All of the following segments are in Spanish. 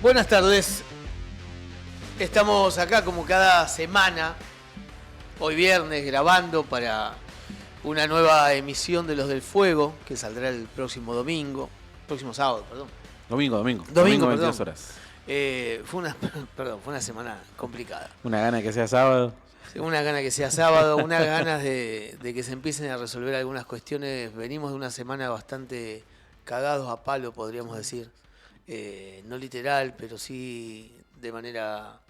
Buenas tardes. Estamos acá como cada semana, hoy viernes, grabando para una nueva emisión de Los del Fuego, que saldrá el próximo sábado, perdón. Domingo, 22 horas. Fue una semana complicada. Una gana que sea sábado. Una gana que sea sábado, unas ganas de que se empiecen a resolver algunas cuestiones. Venimos de una semana bastante cagados a palo, podríamos decir. No literal, pero sí de manera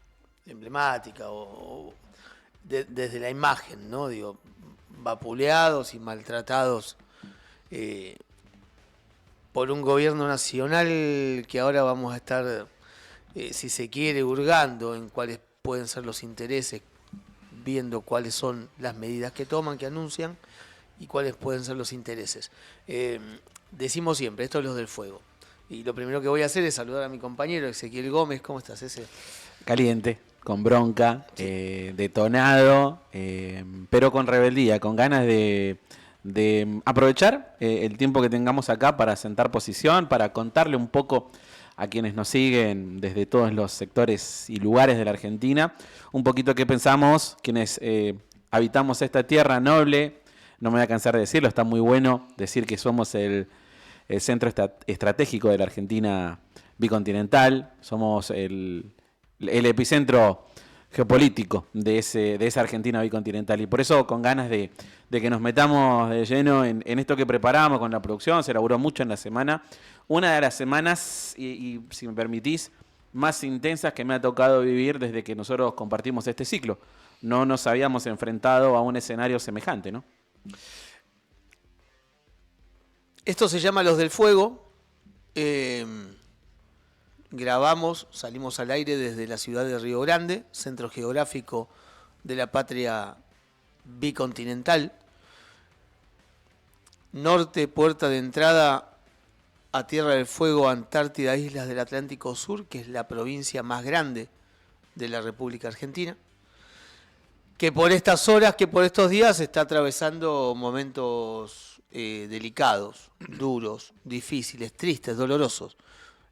emblemática o desde la imagen, ¿no? Digo, vapuleados y maltratados por un gobierno nacional que ahora vamos a estar, si se quiere, hurgando en cuáles pueden ser los intereses, viendo cuáles son las medidas que toman, que anuncian y cuáles pueden ser los intereses. Decimos siempre, esto es Los del Fuego. Y lo primero que voy a hacer es saludar a mi compañero Ezequiel Gómez. ¿Cómo estás, Eze? Caliente, con bronca, sí. Detonado, pero con rebeldía, con ganas de aprovechar el tiempo que tengamos acá para sentar posición, para contarle un poco a quienes nos siguen desde todos los sectores y lugares de la Argentina, un poquito qué pensamos, quienes habitamos esta tierra noble. No me voy a cansar de decirlo, está muy bueno decir que somos el centro estratégico de la Argentina bicontinental, somos el epicentro geopolítico de esa Argentina bicontinental, y por eso con ganas de que nos metamos de lleno en esto que preparamos con la producción. Se elaboró mucho en la semana, una de las semanas, y si me permitís, más intensas que me ha tocado vivir desde que nosotros compartimos este ciclo. No nos habíamos enfrentado a un escenario semejante, ¿no? Esto se llama Los del Fuego. Grabamos, salimos al aire desde la ciudad de Río Grande, centro geográfico de la patria bicontinental. Norte, puerta de entrada a Tierra del Fuego, Antártida, Islas del Atlántico Sur, que es la provincia más grande de la República Argentina, que por estas horas, que por estos días está atravesando momentos delicados, duros, difíciles, tristes, dolorosos.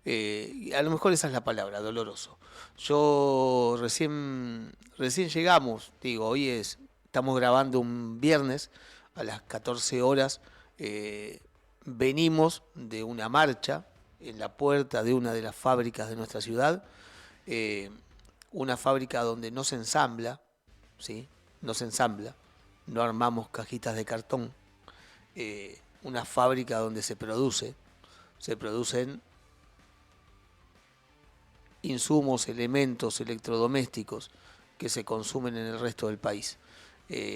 A lo mejor esa es la palabra, doloroso. Yo recién llegamos, digo, estamos grabando un viernes a las 14 horas. Venimos de una marcha en la puerta de una de las fábricas de nuestra ciudad, una fábrica donde no se ensambla, ¿sí? No se ensambla, no armamos cajitas de cartón. Una fábrica donde se producen insumos, elementos electrodomésticos que se consumen en el resto del país.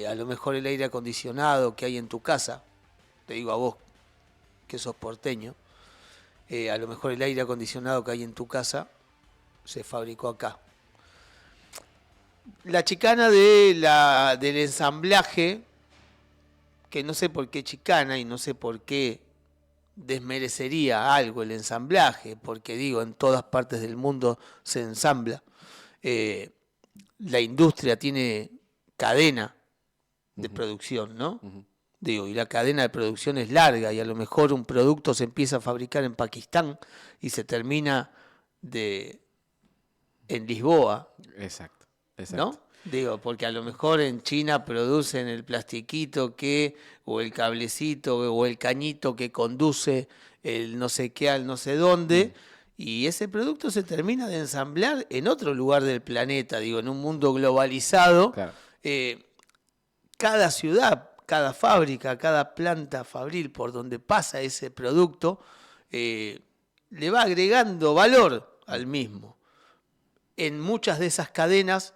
A lo mejor el aire acondicionado que hay en tu casa, te digo a vos que sos porteño, a lo mejor el aire acondicionado que hay en tu casa se fabricó acá. La chicana del ensamblaje, que no sé por qué chicana y no sé por qué desmerecería algo el ensamblaje, porque digo, en todas partes del mundo se ensambla. La industria tiene cadena de producción, ¿no? Digo, y la cadena de producción es larga, y a lo mejor un producto se empieza a fabricar en Pakistán y se termina en Lisboa. Exacto. ¿No? Digo, porque a lo mejor en China producen el plastiquito o el cablecito, o el cañito que conduce el no sé qué al no sé dónde, y ese producto se termina de ensamblar en otro lugar del planeta, digo, en un mundo globalizado. Claro. Cada ciudad, cada fábrica, cada planta fabril por donde pasa ese producto, le va agregando valor al mismo. En muchas de esas cadenas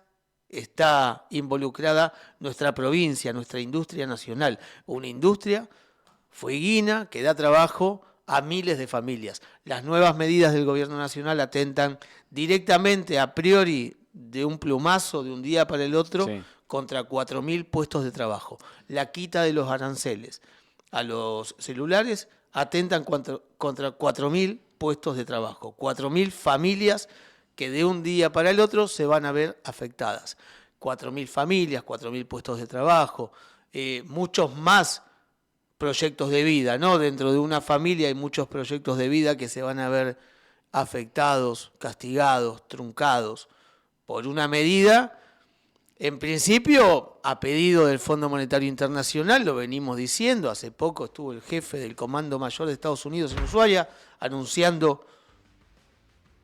está involucrada nuestra provincia, nuestra industria nacional, una industria fueguina que da trabajo a miles de familias. Las nuevas medidas del gobierno nacional atentan directamente, a priori, de un plumazo, de un día para el otro, sí, contra 4.000 puestos de trabajo. La quita de los aranceles a los celulares atentan contra 4.000 puestos de trabajo, 4.000 familias que de un día para el otro se van a ver afectadas. 4.000 familias, 4.000 puestos de trabajo, muchos más proyectos de vida, ¿no? Dentro de una familia hay muchos proyectos de vida que se van a ver afectados, castigados, truncados por una medida, en principio, a pedido del Fondo Monetario Internacional, lo venimos diciendo, hace poco estuvo el jefe del Comando Mayor de Estados Unidos en Ushuaia anunciando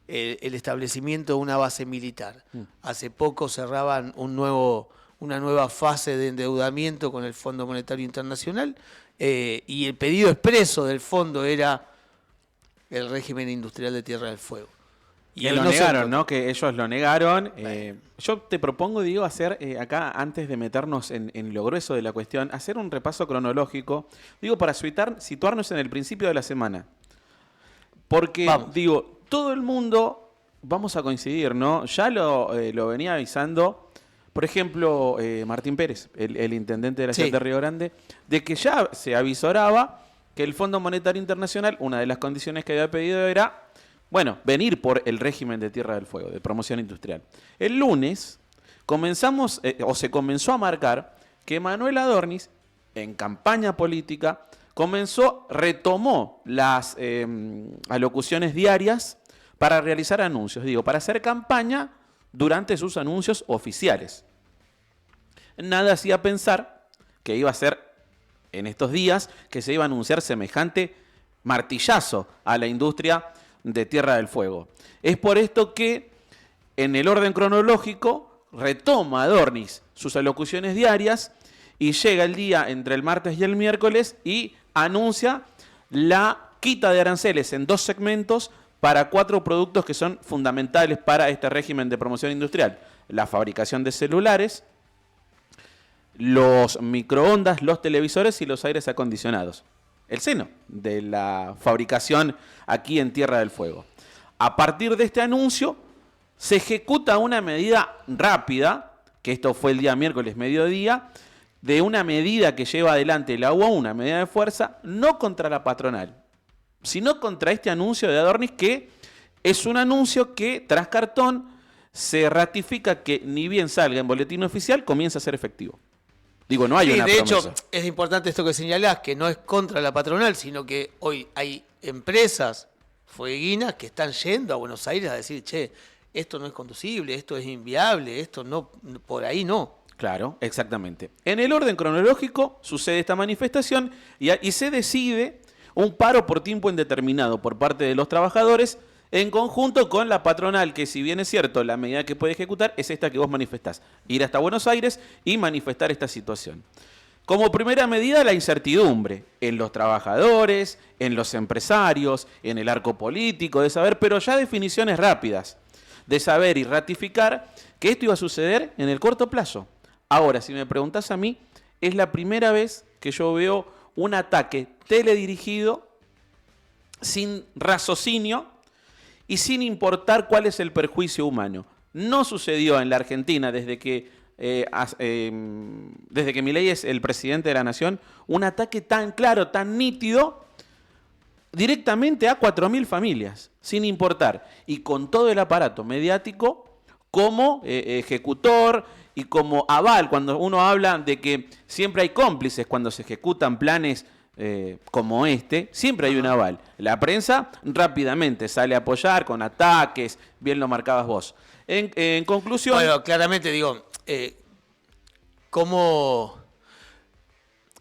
el establecimiento de una base militar. Hace poco cerraban una nueva fase de endeudamiento con el Fondo Monetario Internacional y el pedido expreso del fondo era el régimen industrial de Tierra del Fuego. Y lo negaron, ¿no? Que ellos lo negaron. Yo te propongo, Diego, hacer acá, antes de meternos en lo grueso de la cuestión, hacer un repaso cronológico, digo, para situarnos en el principio de la semana. Porque, digo, todo el mundo, vamos a coincidir, ¿no? Ya lo venía avisando, por ejemplo, Martín Pérez, el intendente de la ciudad de Río Grande, de que ya se avisoraba que el Fondo Monetario Internacional, una de las condiciones que había pedido era, bueno, venir por el régimen de Tierra del Fuego, de promoción industrial. El lunes se comenzó a marcar que Manuel Adornis, en campaña política, retomó las alocuciones diarias para realizar anuncios, para hacer campaña durante sus anuncios oficiales. Nada hacía pensar que iba a ser en estos días que se iba a anunciar semejante martillazo a la industria de Tierra del Fuego. Es por esto que, en el orden cronológico, retoma Adornis sus alocuciones diarias y llega el día entre el martes y el miércoles y anuncia la quita de aranceles en 2 segmentos para 4 productos que son fundamentales para este régimen de promoción industrial: la fabricación de celulares, los microondas, los televisores y los aires acondicionados. El seno de la fabricación aquí en Tierra del Fuego. A partir de este anuncio se ejecuta una medida rápida, que esto fue el día miércoles mediodía, de una medida que lleva adelante la UOA, una medida de fuerza, no contra la patronal, sino contra este anuncio de Adornis, que es un anuncio que tras cartón se ratifica que ni bien salga en boletín oficial, comienza a ser efectivo. Digo, no hay una promesa. De hecho, es importante esto que señalás, que no es contra la patronal, sino que hoy hay empresas fueguinas que están yendo a Buenos Aires a decir, che, esto no es conducible, esto es inviable, esto no, por ahí no. Claro, exactamente. En el orden cronológico sucede esta manifestación y se decide un paro por tiempo indeterminado por parte de los trabajadores en conjunto con la patronal, que si bien es cierto, la medida que puede ejecutar es esta que vos manifestás: ir hasta Buenos Aires y manifestar esta situación. Como primera medida, la incertidumbre en los trabajadores, en los empresarios, en el arco político, de saber, pero ya definiciones rápidas, de saber y ratificar que esto iba a suceder en el corto plazo. Ahora, si me preguntás a mí, es la primera vez que yo veo un ataque teledirigido, sin raciocinio y sin importar cuál es el perjuicio humano. No sucedió en la Argentina desde que Milei es el presidente de la nación, un ataque tan claro, tan nítido, directamente a 4.000 familias, sin importar, y con todo el aparato mediático como ejecutor y como aval, cuando uno habla de que siempre hay cómplices cuando se ejecutan planes como este, siempre hay un aval. La prensa rápidamente sale a apoyar con ataques, bien lo marcabas vos. En conclusión... Bueno, claramente digo, como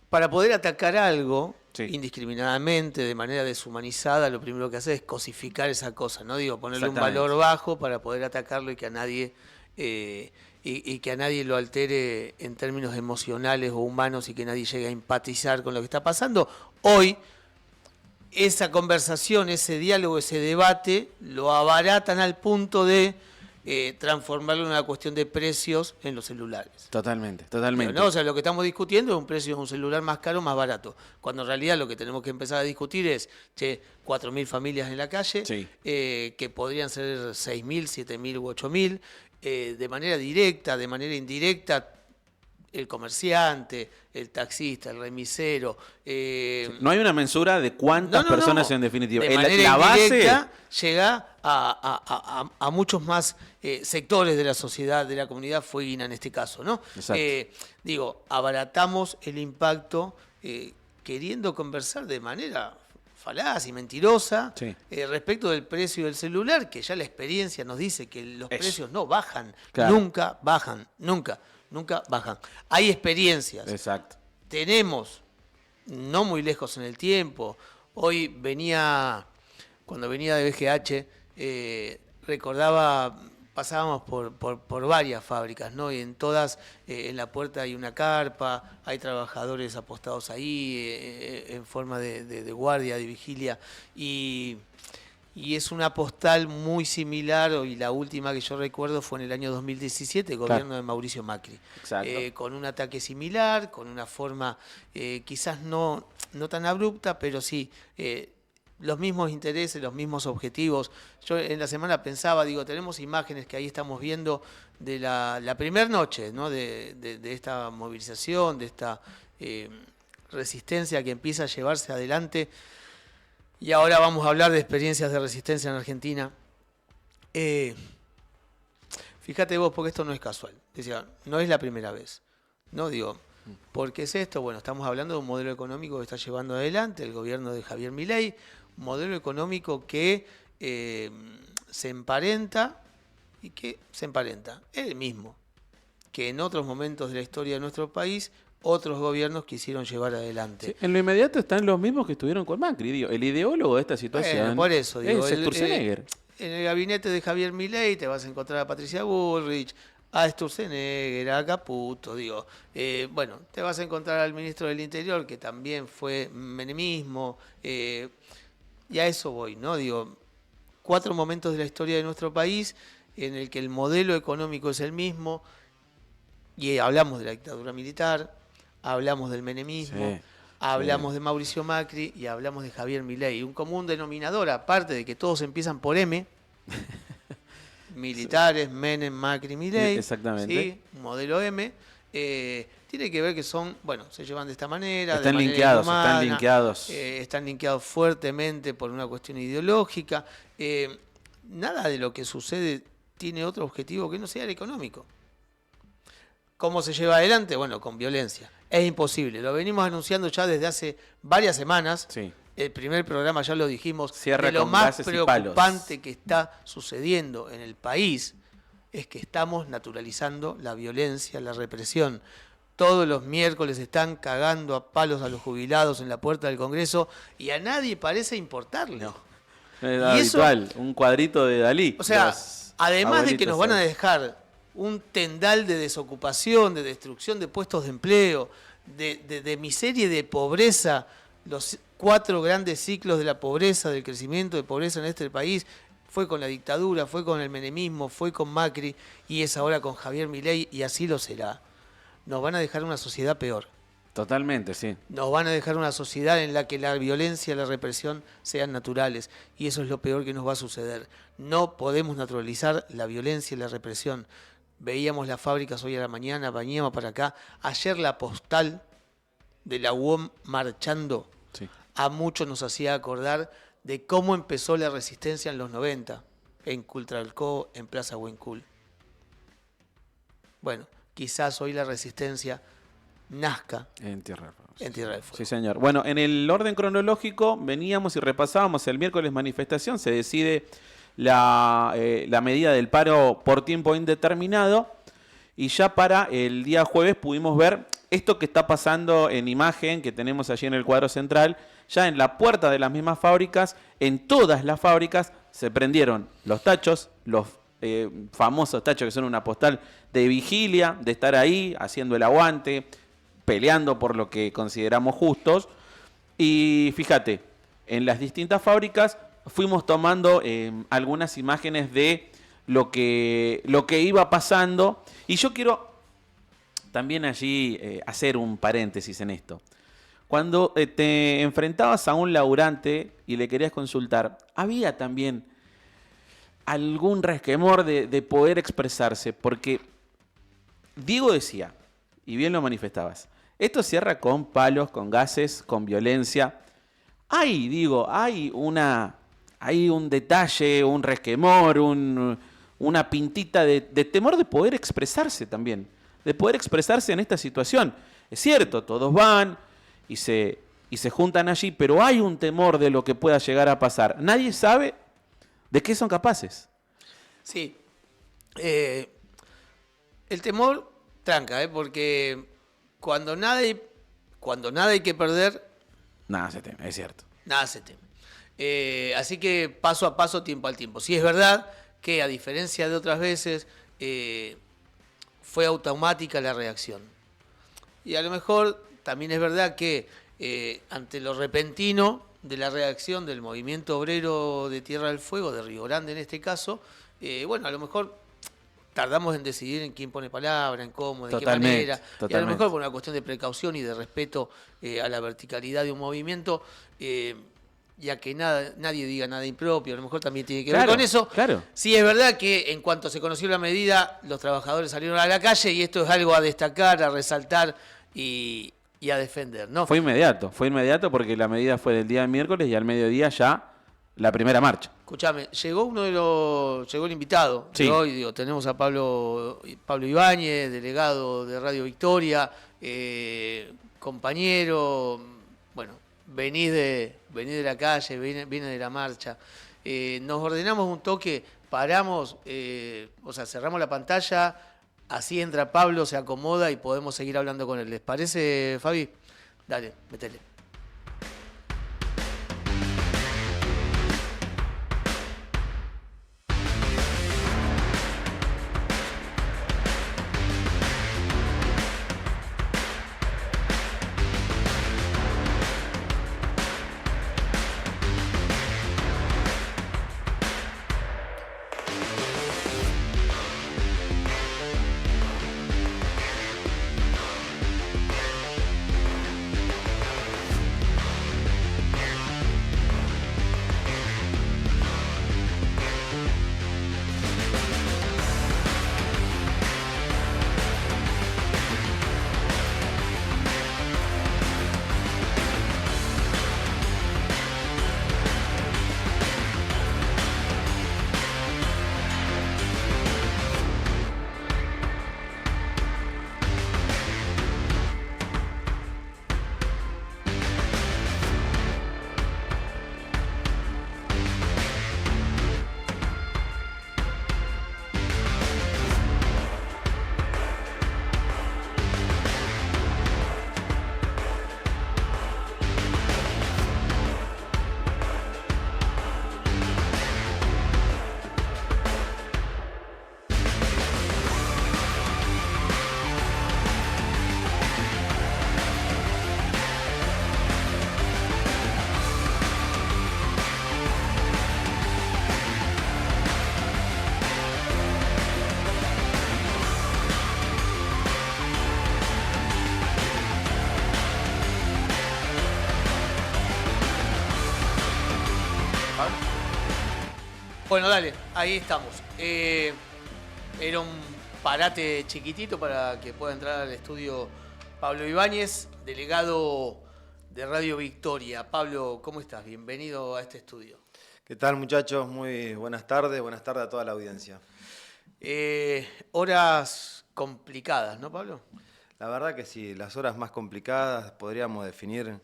para poder atacar algo indiscriminadamente, de manera deshumanizada, lo primero que hace es cosificar esa cosa, ¿no? Digo, ponerle un valor bajo para poder atacarlo y que a nadie... y que a nadie lo altere en términos emocionales o humanos y que nadie llegue a empatizar con lo que está pasando. Hoy, esa conversación, ese diálogo, ese debate, lo abaratan al punto de transformarlo en una cuestión de precios en los celulares. Totalmente, totalmente. ¿No? O sea, lo que estamos discutiendo es un precio de un celular más caro o más barato, cuando en realidad lo que tenemos que empezar a discutir es, 4.000 familias en la calle, que podrían ser 6.000, 7.000 u 8.000, de manera directa, de manera indirecta, el comerciante, el taxista, el remisero. No hay una mensura de cuántas personas en definitiva. De manera indirecta llega a muchos más sectores de la sociedad, de la comunidad fueguina en este caso, ¿no? Abaratamos el impacto queriendo conversar de manera falaz y mentirosa Sí. respecto del precio del celular, que ya la experiencia nos dice que los Eso. precios no bajan, Claro. nunca bajan, nunca bajan. Hay experiencias. Exacto. Tenemos, no muy lejos en el tiempo, hoy cuando venía de BGH, recordaba, pasábamos por varias fábricas, ¿no? Y en todas, en la puerta hay una carpa, hay trabajadores apostados ahí, en forma de guardia, de vigilia, y es una postal muy similar, y la última que yo recuerdo fue en el año 2017, el gobierno Claro. de Mauricio Macri. Exacto. Con un ataque similar, con una forma quizás no tan abrupta, pero sí los mismos intereses, los mismos objetivos. Yo en la semana pensaba, digo, tenemos imágenes que ahí estamos viendo de la primera noche, ¿no? de esta movilización, de esta resistencia que empieza a llevarse adelante. Y ahora vamos a hablar de experiencias de resistencia en Argentina. Fíjate vos, porque esto no es casual. Decía, no es la primera vez. No digo, ¿por qué es esto? Bueno, estamos hablando de un modelo económico que está llevando adelante el gobierno de Javier Milei, un modelo económico que se emparenta el mismo que en otros momentos de la historia de nuestro país otros gobiernos quisieron llevar adelante. Sí, en lo inmediato están los mismos que estuvieron con Macri. Digo, el ideólogo de esta situación Bueno, por eso digo, es Sturzenegger. En el gabinete de Javier Milei te vas a encontrar a Patricia Bullrich, a Sturzenegger, a Caputo, digo. Bueno, te vas a encontrar al ministro del Interior, que también fue menemismo, y a eso voy, ¿no? Digo, 4 momentos de la historia de nuestro país en el que el modelo económico es el mismo, y hablamos de la dictadura militar, hablamos del menemismo, Sí, hablamos de Mauricio Macri y hablamos de Javier Milei. Un común denominador, aparte de que todos empiezan por M, militares, Menem, Macri, Milei, Exactamente. ¿sí? Modelo M, tiene que ver que son, bueno, se llevan de esta manera. Están de manera linkeados, inhumana, están linkeados. están linkeados fuertemente por una cuestión ideológica. Nada de lo que sucede tiene otro objetivo que no sea el económico. ¿Cómo se lleva adelante? Bueno, con violencia. Es imposible. Lo venimos anunciando ya desde hace varias semanas. Sí. El primer programa ya lo dijimos. Cierra de lo con más gases y palos. preocupante que está sucediendo en el país es que estamos naturalizando la violencia, la represión. Todos los miércoles están cagando a palos a los jubilados en la puerta del Congreso y a nadie parece importarle. No. Es Y eso- habitual, un cuadrito de Dalí. O sea, Los además de que nos van a abuelitos dejar un tendal de desocupación, de destrucción de puestos de empleo, de miseria y de pobreza, los 4 grandes ciclos de la pobreza, del crecimiento de pobreza en este país, fue con la dictadura, fue con el menemismo, fue con Macri y es ahora con Javier Milei y así lo será. Nos van a dejar una sociedad peor. Totalmente, sí. Nos van a dejar una sociedad en la que la violencia y la represión sean naturales y eso es lo peor que nos va a suceder. No podemos naturalizar la violencia y la represión. Veíamos las fábricas hoy a la mañana, veníamos para acá. Ayer la postal de la UOM marchando Sí. a muchos nos hacía acordar de cómo empezó la resistencia en los 90, en Cultralcó, en Plaza Huencul. Bueno, quizás hoy la resistencia nazca En Tierra del Fuego. en Tierra del Fuego. Sí, señor. Bueno, en el orden cronológico veníamos y repasábamos el miércoles manifestación, se decide la medida del paro por tiempo indeterminado y ya para el día jueves pudimos ver esto que está pasando en imagen que tenemos allí en el cuadro central, ya en la puerta de las mismas fábricas, en todas las fábricas se prendieron los tachos, los famosos tachos que son una postal de vigilia, de estar ahí haciendo el aguante, peleando por lo que consideramos justos. Y fíjate, en las distintas fábricas fuimos tomando algunas imágenes de lo que iba pasando. Y yo quiero también allí hacer un paréntesis en esto. Cuando te enfrentabas a un laburante y le querías consultar, había también algún resquemor de poder expresarse, porque Diego decía, y bien lo manifestabas, esto cierra con palos, con gases, con violencia. Hay un detalle, un resquemor, una pintita de temor de poder expresarse también, de poder expresarse en esta situación. Es cierto, todos van y se y se juntan allí, pero hay un temor de lo que pueda llegar a pasar. Nadie sabe de qué son capaces. Sí. El temor tranca, porque cuando nada hay que perder, Nada se teme, es cierto. nada se teme. Así que paso a paso, tiempo al tiempo. Sí es verdad que a diferencia de otras veces, fue automática la reacción. Y a lo mejor también es verdad que ante lo repentino de la reacción del movimiento obrero de Tierra del Fuego, de Río Grande en este caso, a lo mejor tardamos en decidir en quién pone palabra, en cómo, de qué manera. Y a lo mejor por una cuestión de precaución y de respeto a la verticalidad de un movimiento, ya que nadie diga nada impropio, a lo mejor también tiene que ver con eso. Claro. Sí, es verdad que en cuanto se conoció la medida, los trabajadores salieron a la calle y esto es algo a destacar, a resaltar y a defender, ¿no? Fue inmediato porque la medida fue del día de miércoles y al mediodía ya la primera marcha. Escuchame, llegó el invitado Sí. de hoy, tenemos a Pablo Ibáñez, delegado de Radio Victoria, compañero, venís de la calle, viene de la marcha. Nos ordenamos un toque, paramos, cerramos la pantalla, así entra Pablo, se acomoda y podemos seguir hablando con él. ¿Les parece, Fabi? Dale, metele. Bueno, dale, ahí estamos. Era un parate chiquitito para que pueda entrar al estudio Pablo Ibáñez, delegado de Radio Victoria. Pablo, ¿cómo estás? Bienvenido a este estudio. ¿Qué tal, muchachos? Muy buenas tardes a toda la audiencia. Horas complicadas, ¿no, Pablo? La verdad que sí, las horas más complicadas podríamos definir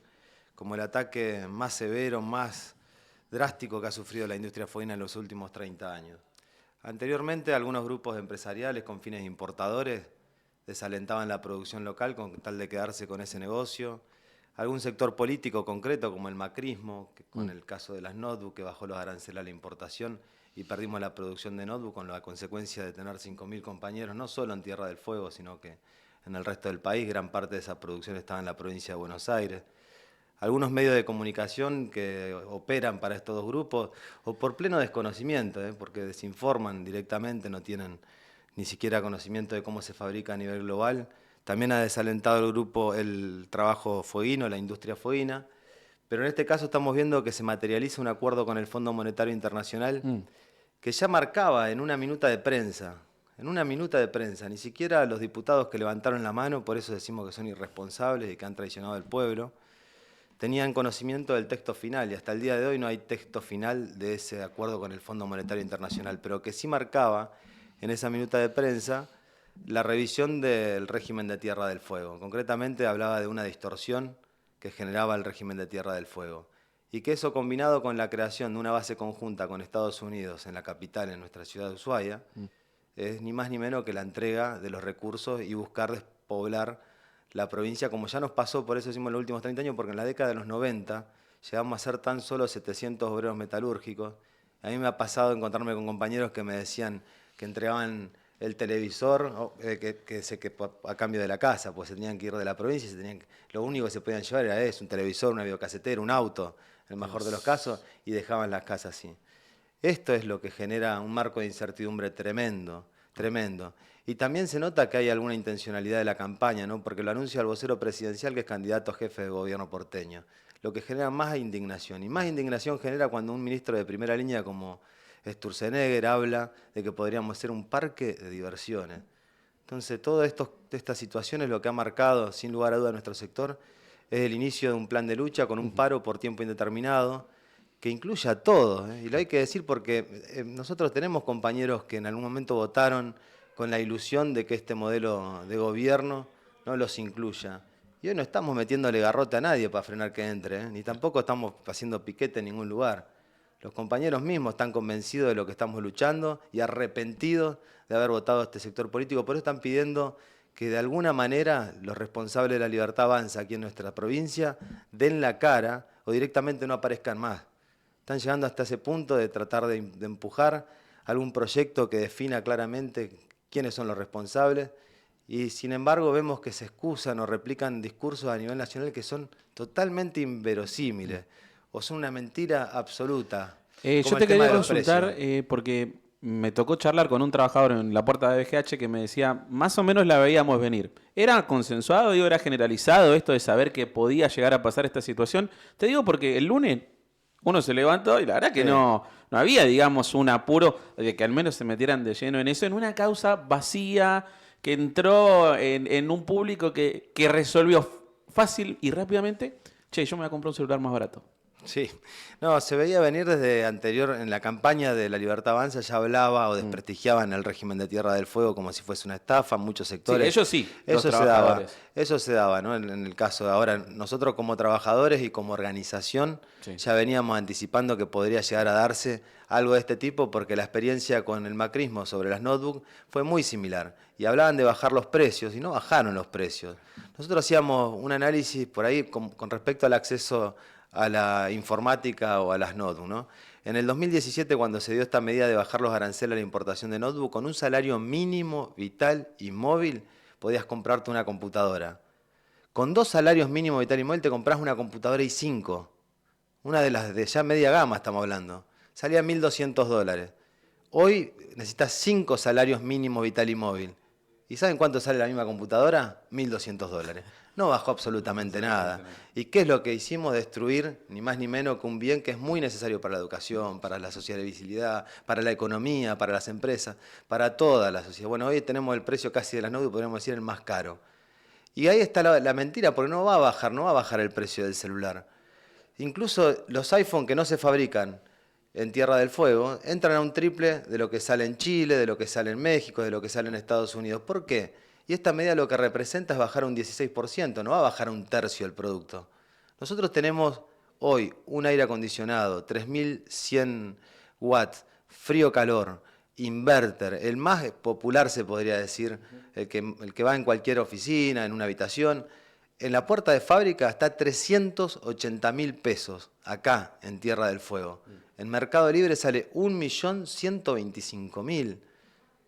como el ataque más severo, más drástico que ha sufrido la industria fueguina en los últimos 30 años. Anteriormente, algunos grupos empresariales con fines importadores desalentaban la producción local con tal de quedarse con ese negocio. Algún sector político concreto, como el macrismo, que con el caso de las notebooks, que bajó los aranceles a la importación y perdimos la producción de notebook con la consecuencia de tener 5.000 compañeros, no solo en Tierra del Fuego, sino que en el resto del país. Gran parte de esa producción estaba en la provincia de Buenos Aires. Algunos medios de comunicación que operan para estos dos grupos, o por pleno desconocimiento, porque desinforman directamente, no tienen ni siquiera conocimiento de cómo se fabrica a nivel global. También ha desalentado el grupo el trabajo fueguino, la industria fueguina, pero en este caso estamos viendo que se materializa un acuerdo con el Fondo Monetario Internacional que ya marcaba en una minuta de prensa, ni siquiera los diputados que levantaron la mano, por eso decimos que son irresponsables y que han traicionado al pueblo, tenían conocimiento del texto final, y hasta el día de hoy no hay texto final de ese acuerdo con el Fondo Monetario Internacional, pero que sí marcaba en esa minuta de prensa la revisión del régimen de Tierra del Fuego. Concretamente hablaba de una distorsión que generaba el régimen de Tierra del Fuego. Y que eso combinado con la creación de una base conjunta con Estados Unidos en la capital, en nuestra ciudad de Ushuaia, es ni más ni menos que la entrega de los recursos y buscar despoblar la provincia, como ya nos pasó, por eso decimos en los últimos 30 años, porque en la década de los 90 llegamos a ser tan solo 700 obreros metalúrgicos. A mí me ha pasado encontrarme con compañeros que me decían que entregaban el televisor a cambio de la casa, pues se tenían que ir de la provincia y lo único que se podían llevar era eso, un televisor, una videocasetera, un auto, en el mejor de los casos, y dejaban las casas así. Esto es lo que genera un marco de incertidumbre tremendo, tremendo. Y también se nota que hay alguna intencionalidad de la campaña, ¿no? Porque lo anuncia el vocero presidencial, que es candidato a jefe de gobierno porteño, lo que genera más indignación. Y más indignación genera cuando un ministro de primera línea como Sturzenegger habla de que podríamos ser un parque de diversiones. Entonces, todas estas situaciones lo que ha marcado, sin lugar a duda, nuestro sector es el inicio de un plan de lucha con un paro por tiempo indeterminado, que incluye a todos, ¿eh? Y lo hay que decir porque nosotros tenemos compañeros que en algún momento votaron con la ilusión de que este modelo de gobierno no los incluya. Y hoy no estamos metiéndole garrote a nadie para frenar que entre, ¿eh? Ni tampoco estamos haciendo piquete en ningún lugar. Los compañeros mismos están convencidos de lo que estamos luchando y arrepentidos de haber votado a este sector político. Por eso están pidiendo que de alguna manera los responsables de la Libertad Avanza aquí en nuestra provincia den la cara o directamente no aparezcan más. Están llegando hasta ese punto de tratar de empujar algún proyecto que defina claramente quiénes son los responsables, y sin embargo vemos que se excusan o replican discursos a nivel nacional que son totalmente inverosímiles o son una mentira absoluta. Yo te quería consultar porque me tocó charlar con un trabajador en la puerta de BGH que me decía, más o menos la veíamos venir. ¿Era consensuado, era generalizado esto de saber que podía llegar a pasar esta situación? Te digo porque el lunes uno se levantó y la verdad que no había, digamos, un apuro de que al menos se metieran de lleno en eso, en una causa vacía que entró en un público que resolvió fácil y rápidamente, che, yo me voy a comprar un celular más barato. Sí, no, se veía venir desde anterior, en la campaña de la Libertad Avanza ya hablaba o desprestigiaban el régimen de Tierra del Fuego como si fuese una estafa en muchos sectores. Sí, ellos sí, eso se daba, ¿no? En el caso de ahora, nosotros como trabajadores y como organización ya veníamos anticipando que podría llegar a darse algo de este tipo porque la experiencia con el macrismo sobre las notebooks fue muy similar y hablaban de bajar los precios y no bajaron los precios. Nosotros hacíamos un análisis por ahí con respecto al acceso a la informática o a las notebooks, ¿no? En el 2017, cuando se dio esta medida de bajar los aranceles a la importación de notebook, con un salario mínimo, vital y móvil, podías comprarte una computadora. Con 2 salarios mínimo, vital y móvil, te compras una computadora i5. Una de las de ya media gama estamos hablando. Salía $1.200. Hoy necesitas 5 salarios mínimo, vital y móvil. ¿Y saben cuánto sale la misma computadora? $1.200. No bajó absolutamente nada. ¿Y qué es lo que hicimos? Destruir, ni más ni menos, que un bien que es muy necesario para la educación, para la sociabilidad, para la economía, para las empresas, para toda la sociedad. Bueno, hoy tenemos el precio casi de las notebooks, podríamos decir el más caro. Y ahí está la mentira, porque no va a bajar el precio del celular. Incluso los iPhone que no se fabrican en Tierra del Fuego entran a un triple de lo que sale en Chile, de lo que sale en México, de lo que sale en Estados Unidos. ¿Por qué? Y esta medida lo que representa es bajar un 16%, no va a bajar un tercio el producto. Nosotros tenemos hoy un aire acondicionado, 3100 watts, frío-calor, inverter, el más popular se podría decir, el que va en cualquier oficina, en una habitación. En la puerta de fábrica está 380.000 pesos, acá en Tierra del Fuego. En Mercado Libre sale 1.125.000.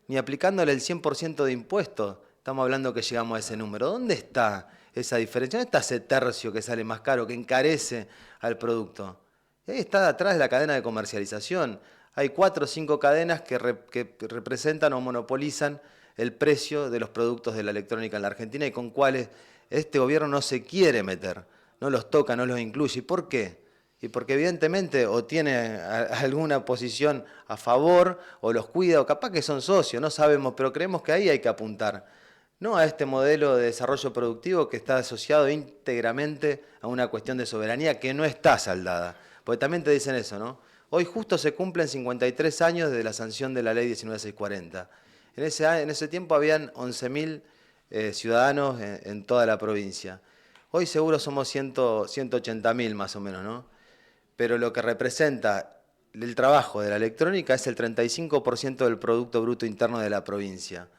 Ni aplicándole el 100% de impuestos estamos hablando que llegamos a ese número. ¿Dónde está esa diferencia? ¿Dónde está ese tercio que sale más caro, que encarece al producto? Y ahí está atrás de la cadena de comercialización. Hay 4 o 5 cadenas que representan o monopolizan el precio de los productos de la electrónica en la Argentina y con cuales este gobierno no se quiere meter, no los toca, no los incluye. ¿Y por qué? Y porque evidentemente o tiene alguna posición a favor o los cuida o capaz que son socios, no sabemos, pero creemos que ahí hay que apuntar. No a este modelo de desarrollo productivo que está asociado íntegramente a una cuestión de soberanía que no está saldada. Porque también te dicen eso, ¿no? Hoy justo se cumplen 53 años desde la sanción de la ley 19640. En ese tiempo habían 11.000 ciudadanos en toda la provincia. Hoy seguro somos 180.000 más o menos, ¿no? Pero lo que representa el trabajo de la electrónica es el 35% del Producto Bruto Interno de la provincia.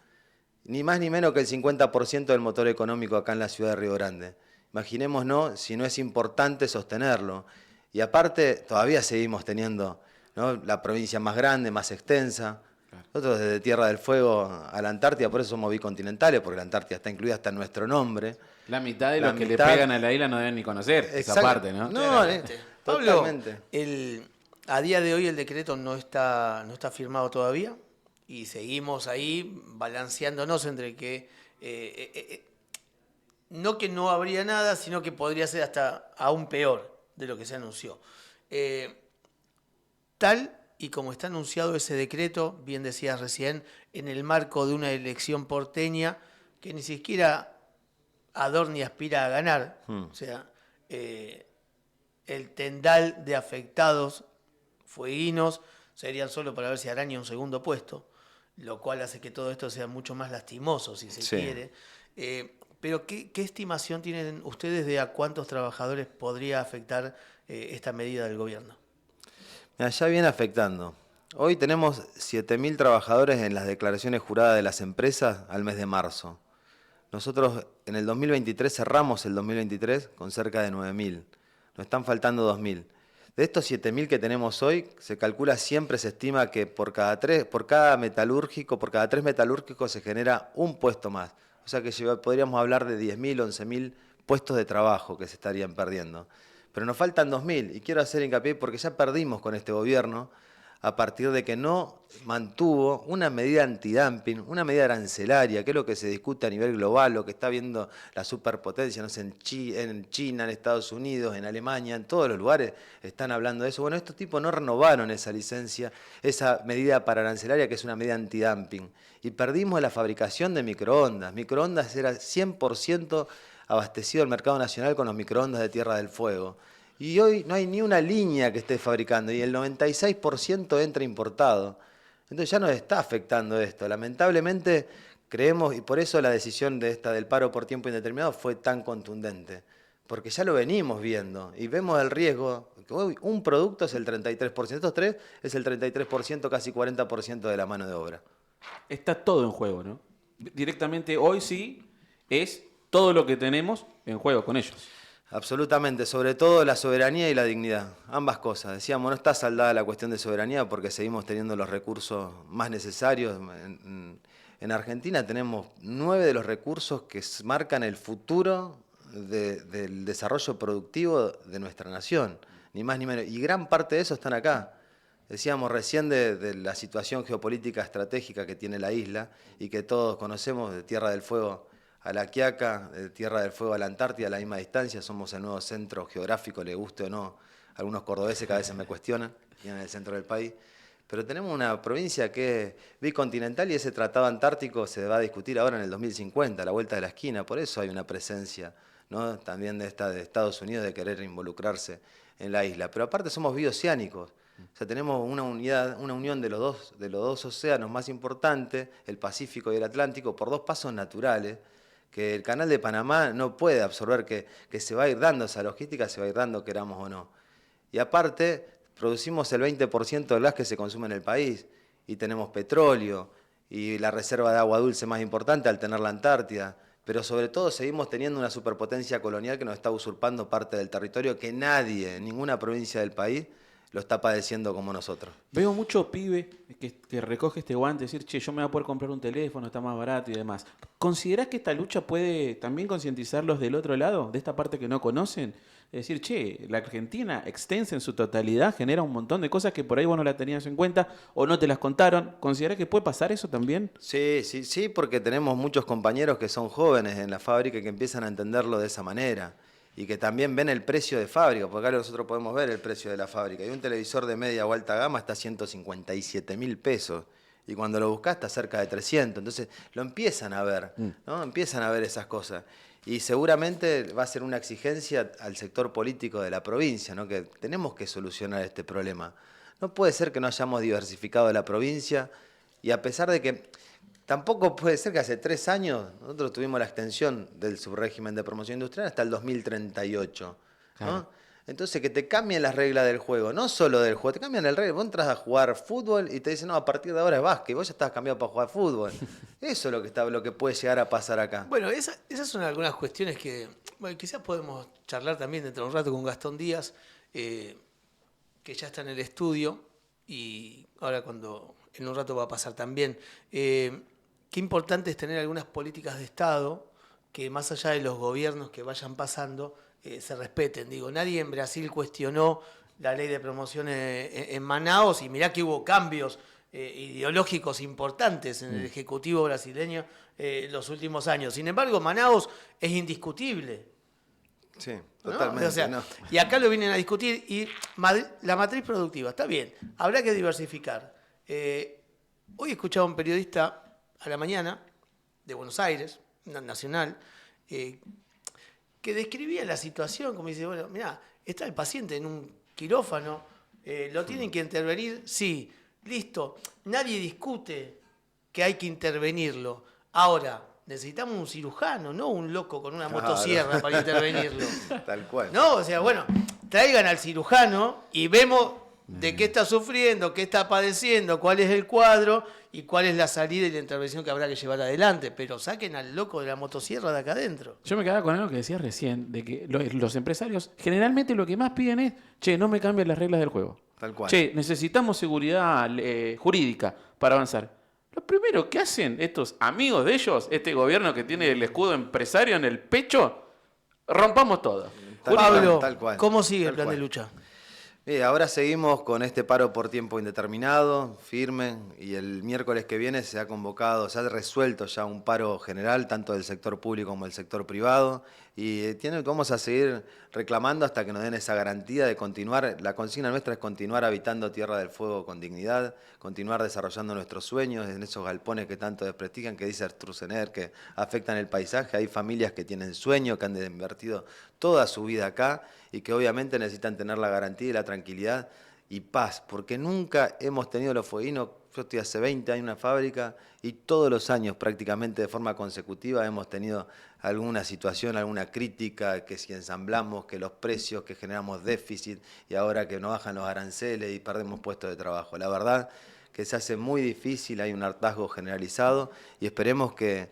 Ni más ni menos que el 50% del motor económico acá en la ciudad de Río Grande. Imaginémonos si no es importante sostenerlo. Y aparte, todavía seguimos teniendo, ¿no?, la provincia más grande, más extensa. Nosotros desde Tierra del Fuego a la Antártida, por eso somos bicontinentales, porque la Antártida está incluida hasta en nuestro nombre. La mitad de La los que le mitad- pegan a la isla no deben ni conocer esa Exacto. parte, ¿no? No, Claramente. Pablo, totalmente. a día de hoy el decreto no está firmado todavía y seguimos ahí balanceándonos entre que no que no habría nada, sino que podría ser hasta aún peor de lo que se anunció. Tal y como está anunciado ese decreto, bien decías recién, en el marco de una elección porteña que ni siquiera adorna y aspira a ganar, o sea, el tendal de afectados fueguinos serían solo para ver si araña un segundo puesto, lo cual hace que todo esto sea mucho más lastimoso, si se Sí. quiere. Pero ¿qué estimación tienen ustedes de a cuántos trabajadores podría afectar esta medida del gobierno? Mira, ya viene afectando. Hoy tenemos 7.000 trabajadores en las declaraciones juradas de las empresas al mes de marzo. Nosotros en el 2023 cerramos el 2023 con cerca de 9.000. Nos están faltando 2.000. De estos 7.000 que tenemos hoy, se calcula, siempre se estima que por cada tres metalúrgicos se genera un puesto más. O sea que podríamos hablar de 10.000, 11.000 puestos de trabajo que se estarían perdiendo. Pero nos faltan 2.000 y quiero hacer hincapié porque ya perdimos con este gobierno a partir de que no mantuvo una medida antidumping, una medida arancelaria, que es lo que se discute a nivel global, lo que está viendo la superpotencia, no sé, en China, en Estados Unidos, en Alemania, en todos los lugares están hablando de eso. Bueno, estos tipos no renovaron esa licencia, esa medida paraarancelaria, que es una medida antidumping, y perdimos la fabricación de microondas. Microondas era 100% abastecido el mercado nacional con los microondas de Tierra del Fuego. Y hoy no hay ni una línea que esté fabricando y el 96% entra importado. Entonces ya nos está afectando esto. Lamentablemente creemos, y por eso la decisión de del paro por tiempo indeterminado fue tan contundente, porque ya lo venimos viendo y vemos el riesgo. Hoy un producto es el 33%, estos tres es el 33%, casi 40% de la mano de obra. Está todo en juego, ¿no? Directamente hoy sí es todo lo que tenemos en juego con ellos. Absolutamente, sobre todo la soberanía y la dignidad, ambas cosas. Decíamos, no está saldada la cuestión de soberanía porque seguimos teniendo los recursos más necesarios. En Argentina tenemos 9 de los recursos que marcan el futuro del desarrollo productivo de nuestra nación, ni más ni menos. Y gran parte de eso están acá. Decíamos recién de la situación geopolítica estratégica que tiene la isla y que todos conocemos, de Tierra del Fuego a La Quiaca, de Tierra del Fuego a la Antártida, a la misma distancia. Somos el nuevo centro geográfico, le guste o no. Algunos cordobeses que a veces me cuestionan, vienen del centro del país. Pero tenemos una provincia que es bicontinental y ese tratado antártico se va a discutir ahora en el 2050, a la vuelta de la esquina. Por eso hay una presencia, ¿no?, también de Estados Unidos de querer involucrarse en la isla. Pero aparte somos bioceánicos. O sea, tenemos una unión de los dos océanos más importantes, el Pacífico y el Atlántico, por 2 pasos naturales, que el Canal de Panamá no puede absorber, que se va a ir dando, esa logística se va a ir dando, queramos o no. Y aparte, producimos el 20% del gas que se consume en el país, y tenemos petróleo, y la reserva de agua dulce más importante al tener la Antártida, pero sobre todo seguimos teniendo una superpotencia colonial que nos está usurpando parte del territorio que nadie, en ninguna provincia del país, lo está padeciendo como nosotros. Veo mucho pibe que recoge este guante y decir, che, yo me voy a poder comprar un teléfono, está más barato y demás. ¿Considerás que esta lucha puede también concientizarlos del otro lado, de esta parte que no conocen? Es decir, che, la Argentina extensa en su totalidad genera un montón de cosas que por ahí vos no las tenías en cuenta o no te las contaron. ¿Considerás que puede pasar eso también? Sí, porque tenemos muchos compañeros que son jóvenes en la fábrica y que empiezan a entenderlo de esa manera. Y que también ven el precio de fábrica, porque acá nosotros podemos ver el precio de la fábrica. Y un televisor de media o alta gama está a 157.000 pesos. Y cuando lo buscas está cerca de 300. Entonces lo empiezan a ver, ¿no? Empiezan a ver esas cosas. Y seguramente va a ser una exigencia al sector político de la provincia, ¿no?, que tenemos que solucionar este problema. No puede ser que no hayamos diversificado la provincia y a pesar de que tampoco puede ser que hace 3 años nosotros tuvimos la extensión del subrégimen de promoción industrial hasta el 2038, ¿no? Claro. Entonces, que te cambien las reglas del juego, no solo del juego, te cambian el regla. Vos entras a jugar fútbol y te dicen, no, a partir de ahora es básquet, y vos ya estás cambiado para jugar fútbol. Eso es lo que puede llegar a pasar acá. Bueno, esas son algunas cuestiones que bueno, quizás podemos charlar también dentro de un rato con Gastón Díaz, que ya está en el estudio y ahora en un rato va a pasar también. Qué importante es tener algunas políticas de Estado que más allá de los gobiernos que vayan pasando, se respeten. Digo, nadie en Brasil cuestionó la ley de promoción en Manaos y mirá que hubo cambios ideológicos importantes en el Ejecutivo brasileño los últimos años. Sin embargo, Manaos es indiscutible. Sí, ¿No? totalmente. O sea, ¿no? y acá lo vienen a discutir y la matriz productiva, está bien, habrá que diversificar. Hoy escuchaba a un periodista a la mañana de Buenos Aires, nacional, que describía la situación como dice, bueno, mirá, está el paciente en un quirófano, lo tienen que intervenir, sí, listo, nadie discute que hay que intervenirlo. Ahora, necesitamos un cirujano, no un loco con una motosierra para intervenirlo. Tal cual. No, o sea, bueno, traigan al cirujano y vemos de qué está sufriendo, qué está padeciendo, cuál es el cuadro y cuál es la salida y la intervención que habrá que llevar adelante. Pero saquen al loco de la motosierra de acá adentro. Yo me quedaba con algo que decías recién, de que los empresarios generalmente lo que más piden es, che, no me cambien las reglas del juego. Tal cual. Che, necesitamos seguridad jurídica para avanzar. Lo primero que hacen estos amigos de ellos, este gobierno que tiene el escudo empresario en el pecho, rompamos todo. Pablo, tal cual, ¿cómo sigue el tal plan cual. de lucha? Ahora seguimos con este paro por tiempo indeterminado, firme, y el miércoles que viene se ha resuelto ya un paro general, tanto del sector público como del sector privado, y vamos a seguir reclamando hasta que nos den esa garantía de continuar. La consigna nuestra es continuar habitando Tierra del Fuego con dignidad, continuar desarrollando nuestros sueños en esos galpones que tanto desprestigian, que dice Stroessner, que afectan el paisaje. Hay familias que tienen sueños, que han invertido toda su vida acá, y que obviamente necesitan tener la garantía y la tranquilidad y paz, porque nunca hemos tenido los fueguinos. Yo estoy hace 20 años en una fábrica y todos los años prácticamente de forma consecutiva hemos tenido alguna situación, alguna crítica, que si ensamblamos, que los precios, que generamos déficit y ahora que nos bajan los aranceles y perdemos puestos de trabajo. La verdad que se hace muy difícil, hay un hartazgo generalizado y esperemos que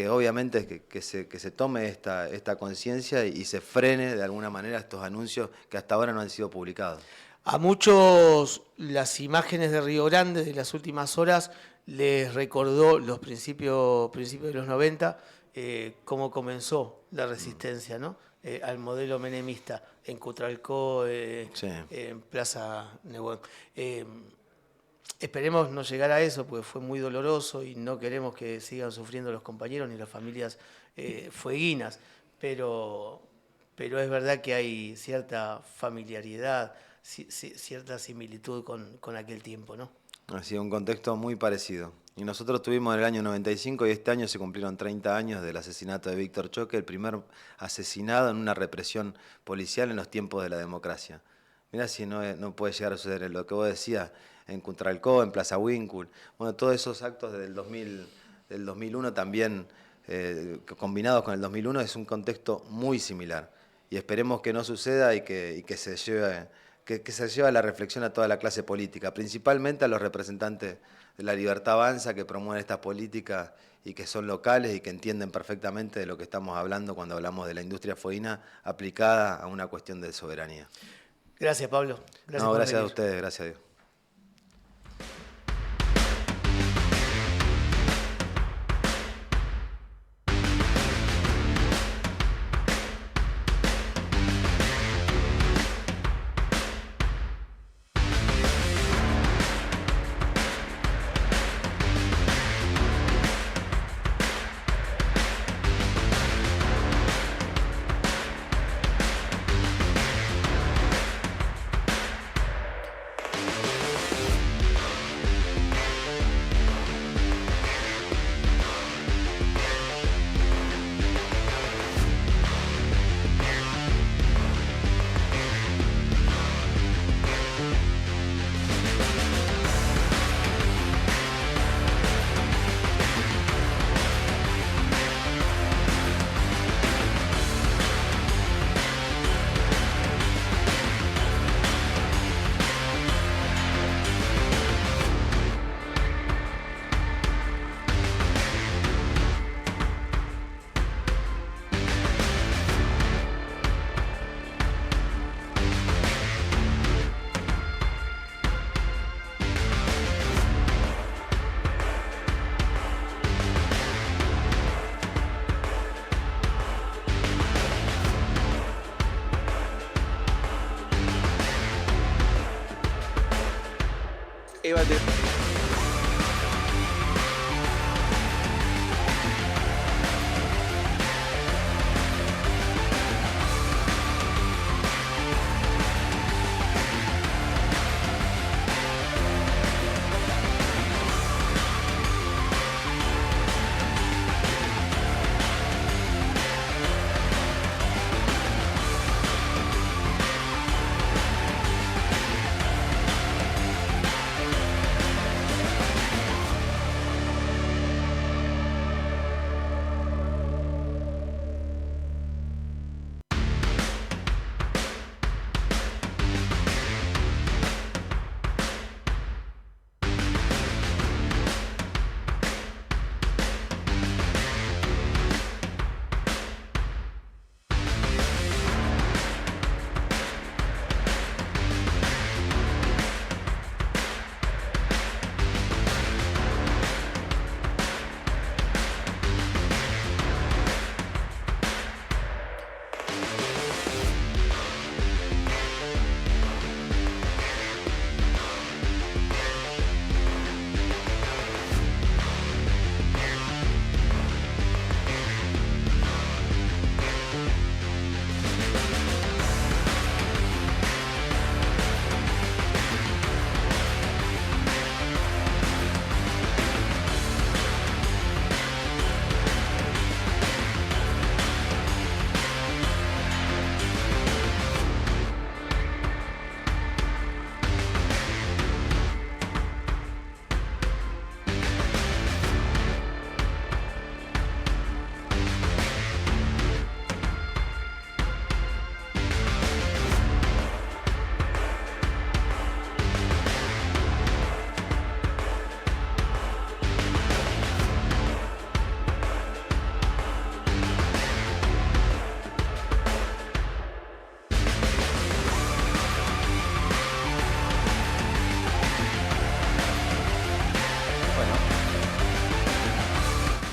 obviamente que se tome esta conciencia y se frene de alguna manera estos anuncios que hasta ahora no han sido publicados. A muchos las imágenes de Río Grande de las últimas horas les recordó los principios de los 90, cómo comenzó la resistencia, ¿no? Al modelo menemista en Cutralcó, Sí. en Plaza Neuquén. Esperemos no llegar a eso, porque fue muy doloroso y no queremos que sigan sufriendo los compañeros ni las familias fueguinas, pero es verdad que hay cierta familiaridad, cierta similitud con aquel tiempo, ¿no? Ha sido un contexto muy parecido. Y nosotros tuvimos en el año 95 y este año se cumplieron 30 años del asesinato de Víctor Choque, el primer asesinado en una represión policial en los tiempos de la democracia. Mirá si no puede llegar a suceder lo que vos decías en Cutralcó, en Plaza Winkle. Bueno, todos esos actos del 2001 también, combinados con el 2001, es un contexto muy similar. Y esperemos que no suceda y que se lleve a la reflexión a toda la clase política, principalmente a los representantes de la Libertad Avanza que promueven estas políticas y que son locales y que entienden perfectamente de lo que estamos hablando cuando hablamos de la industria fueguina aplicada a una cuestión de soberanía. Gracias, Pablo. Gracias a ustedes, gracias a Dios. Eva,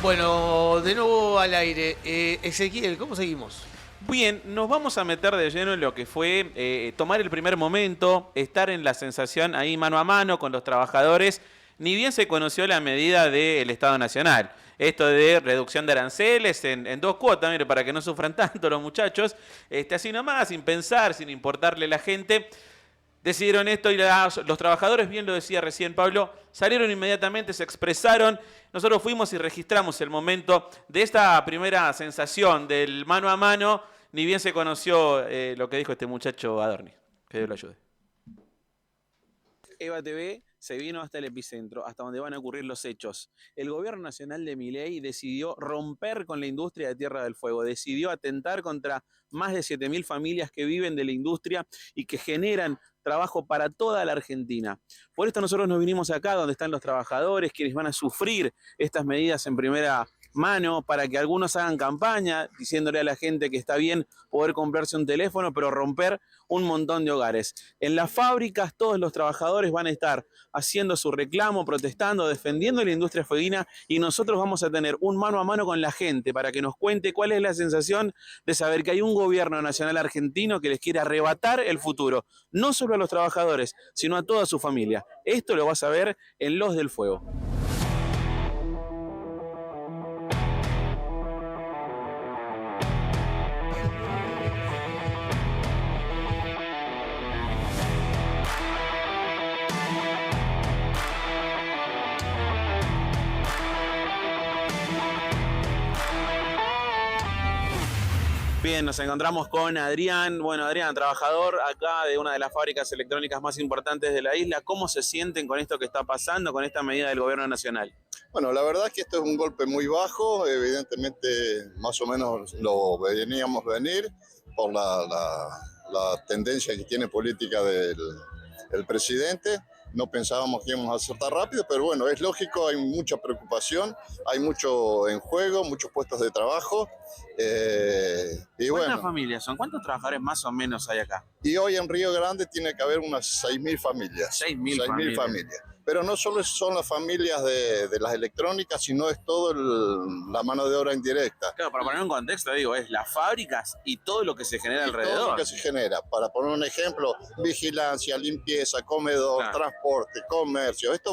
Bueno, de nuevo al aire. Ezequiel, ¿cómo seguimos? bien, nos vamos a meter de lleno en lo que fue tomar el primer momento, estar en la sensación ahí mano a mano con los trabajadores, ni bien se conoció la medida del Estado Nacional. Esto de reducción de aranceles en 2 cuotas, mire, para que no sufran tanto los muchachos, así nomás, sin pensar, sin importarle a la gente. Decidieron esto y los trabajadores, bien lo decía recién Pablo, salieron inmediatamente, se expresaron. Nosotros fuimos y registramos el momento de esta primera sensación del mano a mano, ni bien se conoció lo que dijo este muchacho Adorni. Que Dios lo ayude. Eva TV se vino hasta el epicentro, hasta donde van a ocurrir los hechos. El gobierno nacional de Milei decidió romper con la industria de Tierra del Fuego, decidió atentar contra más de 7.000 familias que viven de la industria y que generan trabajo para toda la Argentina. Por esto nosotros nos vinimos acá, donde están los trabajadores, quienes van a sufrir estas medidas en primera mano, para que algunos hagan campaña diciéndole a la gente que está bien poder comprarse un teléfono, pero romper un montón de hogares. En las fábricas todos los trabajadores van a estar haciendo su reclamo, protestando, defendiendo la industria fueguina, y nosotros vamos a tener un mano a mano con la gente para que nos cuente cuál es la sensación de saber que hay un gobierno nacional argentino que les quiere arrebatar el futuro, no solo a los trabajadores, sino a toda su familia. Esto lo vas a ver en Los del Fuego. Bien, nos encontramos con Adrián. Bueno, Adrián, trabajador acá de una de las fábricas electrónicas más importantes de la isla. ¿Cómo se sienten con esto que está pasando, con esta medida del gobierno nacional? Bueno, la verdad es que esto es un golpe muy bajo, evidentemente más o menos lo veníamos venir por la tendencia que tiene política del presidente. No pensábamos que íbamos a hacer tan rápido, pero bueno, es lógico, hay mucha preocupación, hay mucho en juego, muchos puestos de trabajo. ¿Cuántas bueno, familias son? ¿Cuántos trabajadores más o menos hay acá? y hoy en Río Grande tiene que haber unas 6.000 familias. 6.000 familias. pero no solo son las familias de las electrónicas, sino es toda la mano de obra indirecta. Claro, para poner un contexto, digo, es las fábricas y todo lo que se genera alrededor. Todo lo que se genera. Para poner un ejemplo, vigilancia, limpieza, comedor, Claro. transporte, comercio. Esto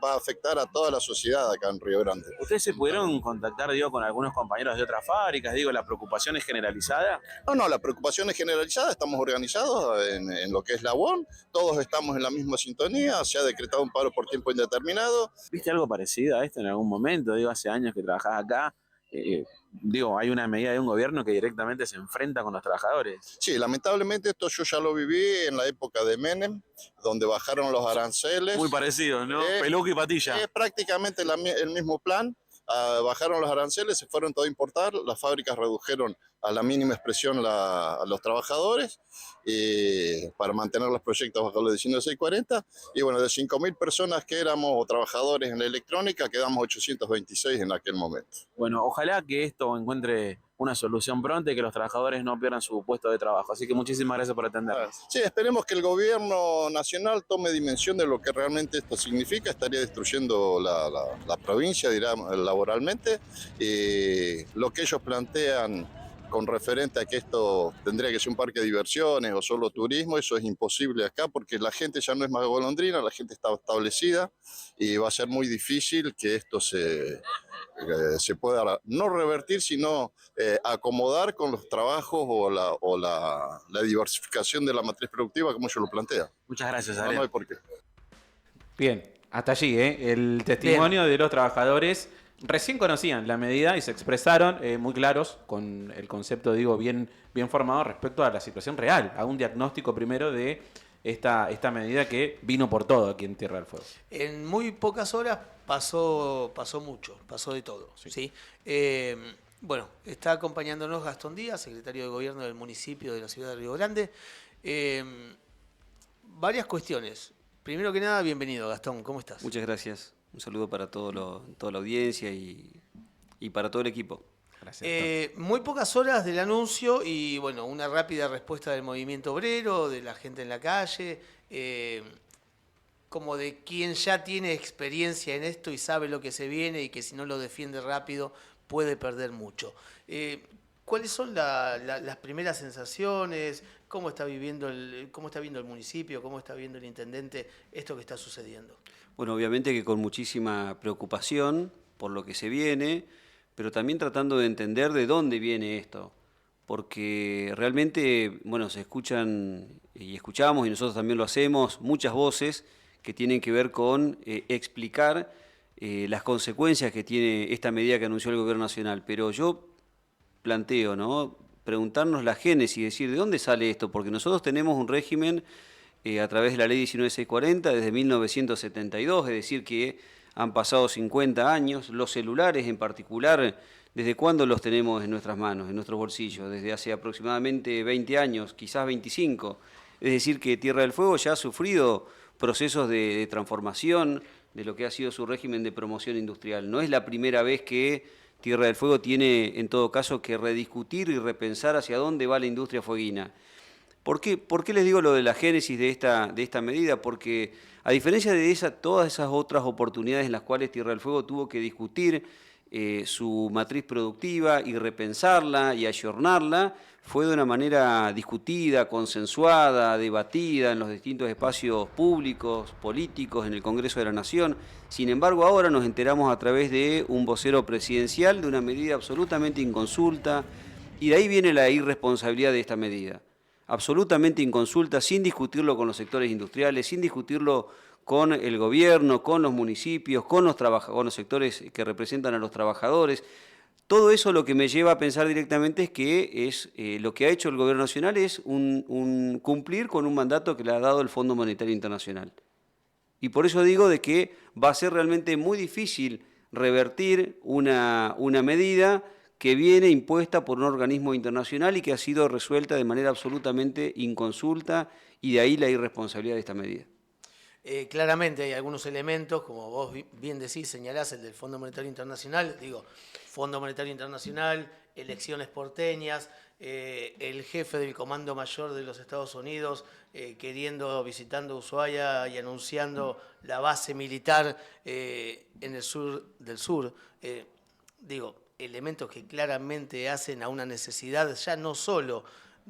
va a afectar a toda la sociedad acá en Río Grande. ¿Ustedes se pudieron contactar, digo, con algunos compañeros de otras fábricas? Digo, ¿la preocupación es generalizada? No, la preocupación es generalizada. Estamos organizados en lo que es la UON. Todos estamos en la misma sintonía. Se ha decretado un paro por tiempo indeterminado. ¿Viste algo parecido a esto en algún momento? Digo, hace años que trabajás acá. Digo, hay una medida de un gobierno que directamente se enfrenta con los trabajadores. Sí, lamentablemente esto yo ya lo viví en la época de Menem, donde bajaron los aranceles. Muy parecido, ¿no? Peluca y patilla. Es prácticamente el mismo plan. Bajaron los aranceles, se fueron todo a importar, las fábricas redujeron a la mínima expresión a los trabajadores para mantener los proyectos bajo los 19.640. Y bueno, de 5.000 personas que éramos trabajadores en la electrónica, quedamos 826 en aquel momento. Bueno, ojalá que esto encuentre una solución pronta y que los trabajadores no pierdan su puesto de trabajo. Así que muchísimas gracias por atendernos. Sí, esperemos que el gobierno nacional tome dimensión de lo que realmente esto significa. Estaría destruyendo la provincia, digamos, laboralmente. Lo que ellos plantean con referente a que esto tendría que ser un parque de diversiones o solo turismo, eso es imposible acá porque la gente ya no es más golondrina, la gente está establecida y va a ser muy difícil que esto se pueda no revertir, sino acomodar con los trabajos o la diversificación de la matriz productiva como ellos lo plantean. Muchas gracias, No, Adrián. no hay por qué. Bien, hasta allí, el testimonio de los trabajadores. Recién conocían la medida y se expresaron muy claros con el concepto, digo, bien formado respecto a la situación real, a un diagnóstico primero de esta medida que vino por todo aquí en Tierra del Fuego. En muy pocas horas pasó mucho, pasó de todo. ¿Sí? Bueno, está acompañándonos Gastón Díaz, secretario de Gobierno del municipio de la ciudad de Río Grande. Varias cuestiones. Primero que nada, bienvenido, Gastón, ¿cómo estás? Muchas gracias. Un saludo para toda la audiencia y para todo el equipo. Gracias. Muy pocas horas del anuncio y bueno, una rápida respuesta del movimiento obrero, de la gente en la calle, como de quien ya tiene experiencia en esto y sabe lo que se viene y que si no lo defiende rápido puede perder mucho. ¿Cuáles son las primeras sensaciones? ¿Cómo está viendo el municipio? ¿Cómo está viendo el intendente esto que está sucediendo? Bueno, obviamente que con muchísima preocupación por lo que se viene, pero también tratando de entender de dónde viene esto. Porque realmente, bueno, se escuchan y escuchamos, y nosotros también lo hacemos, muchas voces que tienen que ver con explicar las consecuencias que tiene esta medida que anunció el Gobierno Nacional. Pero yo planteo, ¿no?, preguntarnos la génesis, decir, ¿de dónde sale esto? Porque nosotros tenemos un régimen a través de la ley 19.640 desde 1972, es decir, que han pasado 50 años, los celulares en particular, ¿desde cuándo los tenemos en nuestras manos, en nuestros bolsillos? Desde hace aproximadamente 20 años, quizás 25. Es decir, que Tierra del Fuego ya ha sufrido procesos de transformación de lo que ha sido su régimen de promoción industrial. No es la primera vez que Tierra del Fuego tiene, en todo caso, que rediscutir y repensar hacia dónde va la industria fueguina. ¿Por qué les digo lo de la génesis de esta medida? Porque a diferencia de todas esas otras oportunidades en las cuales Tierra del Fuego tuvo que discutir su matriz productiva y repensarla y ayornarla, fue de una manera discutida, consensuada, debatida en los distintos espacios públicos, políticos, en el Congreso de la Nación. Sin embargo, ahora nos enteramos a través de un vocero presidencial de una medida absolutamente inconsulta, y de ahí viene la irresponsabilidad de esta medida. Absolutamente inconsulta, sin discutirlo con los sectores industriales, sin discutirlo con el gobierno, con los municipios, con los sectores que representan a los trabajadores. Todo eso lo que me lleva a pensar directamente es que lo que ha hecho el Gobierno Nacional es cumplir con un mandato que le ha dado el Fondo Monetario Internacional. Y por eso digo de que va a ser realmente muy difícil revertir una medida que viene impuesta por un organismo internacional y que ha sido resuelta de manera absolutamente inconsulta, y de ahí la irresponsabilidad de esta medida. Claramente hay algunos elementos, como vos bien decís, señalás el del Fondo Monetario Internacional, Fondo Monetario Internacional, elecciones porteñas, el jefe del Comando Mayor de los Estados Unidos visitando Ushuaia y anunciando la base militar en el sur del sur. Elementos que claramente hacen a una necesidad ya no solo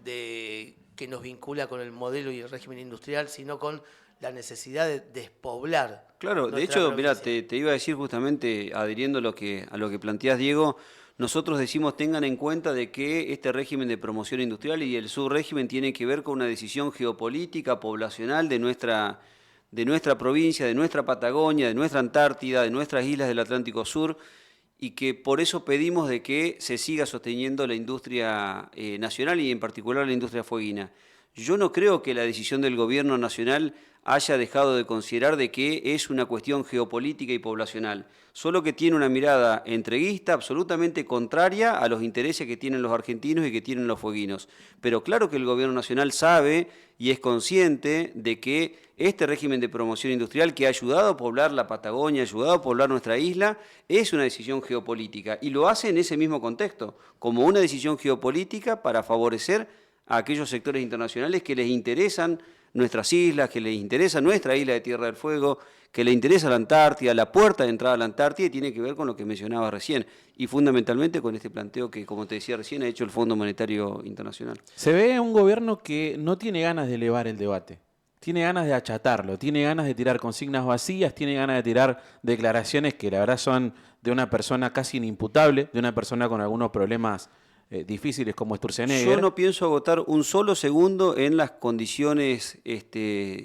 que nos vincula con el modelo y el régimen industrial, sino con la necesidad de despoblar. Claro, de hecho, mirá, te iba a decir justamente, adhiriendo a lo que planteás, Diego, nosotros decimos tengan en cuenta de que este régimen de promoción industrial y el subrégimen tiene que ver con una decisión geopolítica, poblacional de nuestra provincia, de nuestra Patagonia, de nuestra Antártida, de nuestras islas del Atlántico Sur, y que por eso pedimos de que se siga sosteniendo la industria nacional y en particular la industria fueguina. Yo no creo que la decisión del gobierno nacional haya dejado de considerar de que es una cuestión geopolítica y poblacional, solo que tiene una mirada entreguista absolutamente contraria a los intereses que tienen los argentinos y que tienen los fueguinos. Pero claro que el gobierno nacional sabe y es consciente de que este régimen de promoción industrial que ha ayudado a poblar la Patagonia, ha ayudado a poblar nuestra isla, es una decisión geopolítica y lo hace en ese mismo contexto, como una decisión geopolítica para favorecer a aquellos sectores internacionales que les interesan nuestras islas, que les interesa nuestra isla de Tierra del Fuego, que les interesa la Antártida, la puerta de entrada a la Antártida, y tiene que ver con lo que mencionaba recién, y fundamentalmente con este planteo que, como te decía recién, ha hecho el Fondo Monetario Internacional. Se ve un gobierno que no tiene ganas de elevar el debate, tiene ganas de achatarlo, tiene ganas de tirar consignas vacías, tiene ganas de tirar declaraciones que la verdad son de una persona casi inimputable, de una persona con algunos problemas difíciles como Sturzenegger. Yo no pienso agotar un solo segundo en las condiciones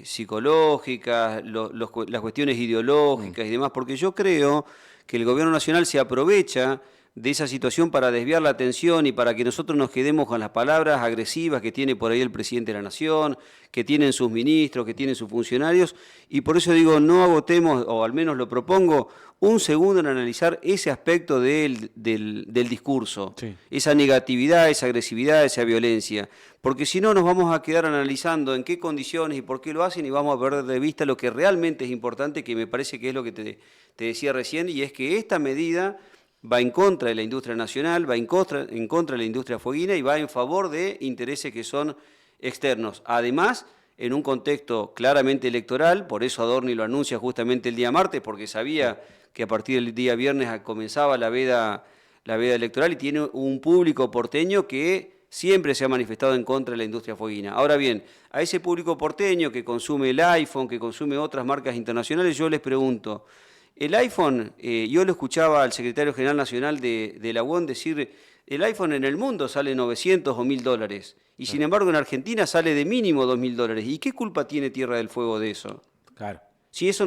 psicológicas, las cuestiones ideológicas y demás, porque yo creo que el gobierno nacional se aprovecha de esa situación para desviar la atención y para que nosotros nos quedemos con las palabras agresivas que tiene por ahí el presidente de la Nación, que tienen sus ministros, que tienen sus funcionarios, y por eso digo, no agotemos, o al menos lo propongo, un segundo en analizar ese aspecto del discurso, sí, esa negatividad, esa agresividad, esa violencia, porque si no nos vamos a quedar analizando en qué condiciones y por qué lo hacen y vamos a perder de vista lo que realmente es importante, que me parece que es lo que te decía recién, y es que esta medida va en contra de la industria nacional, va en contra de la industria fueguina y va en favor de intereses que son externos. Además, en un contexto claramente electoral, por eso Adorni lo anuncia justamente el día martes, porque sabía que a partir del día viernes comenzaba la veda electoral y tiene un público porteño que siempre se ha manifestado en contra de la industria fueguina. Ahora bien, a ese público porteño que consume el iPhone, que consume otras marcas internacionales, yo les pregunto, el iPhone, yo lo escuchaba al secretario general nacional de la UON decir, el iPhone en el mundo sale 900 o 1.000 dólares, y sin embargo en Argentina sale de mínimo 2.000 dólares. ¿Y qué culpa tiene Tierra del Fuego de eso? Claro. Si esa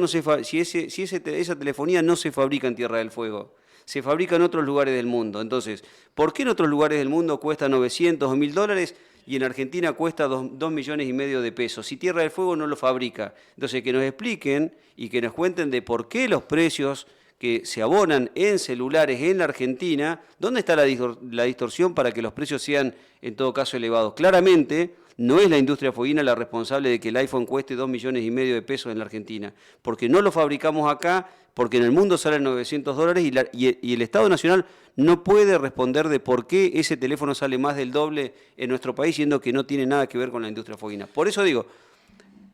telefonía no se fabrica en Tierra del Fuego, se fabrica en otros lugares del mundo. Entonces, ¿por qué en otros lugares del mundo cuesta 900 o 1.000 dólares y en Argentina cuesta 2,5 millones de pesos? Si Tierra del Fuego no lo fabrica. Entonces, que nos expliquen y que nos cuenten de por qué los precios que se abonan en celulares en la Argentina, ¿dónde está la distorsión para que los precios sean en todo caso elevados? Claramente no es la industria fueguina la responsable de que el iPhone cueste 2,5 millones de pesos en la Argentina, porque no lo fabricamos acá, porque en el mundo salen 900 dólares y el Estado Nacional no puede responder de por qué ese teléfono sale más del doble en nuestro país, siendo que no tiene nada que ver con la industria fueguina. Por eso digo,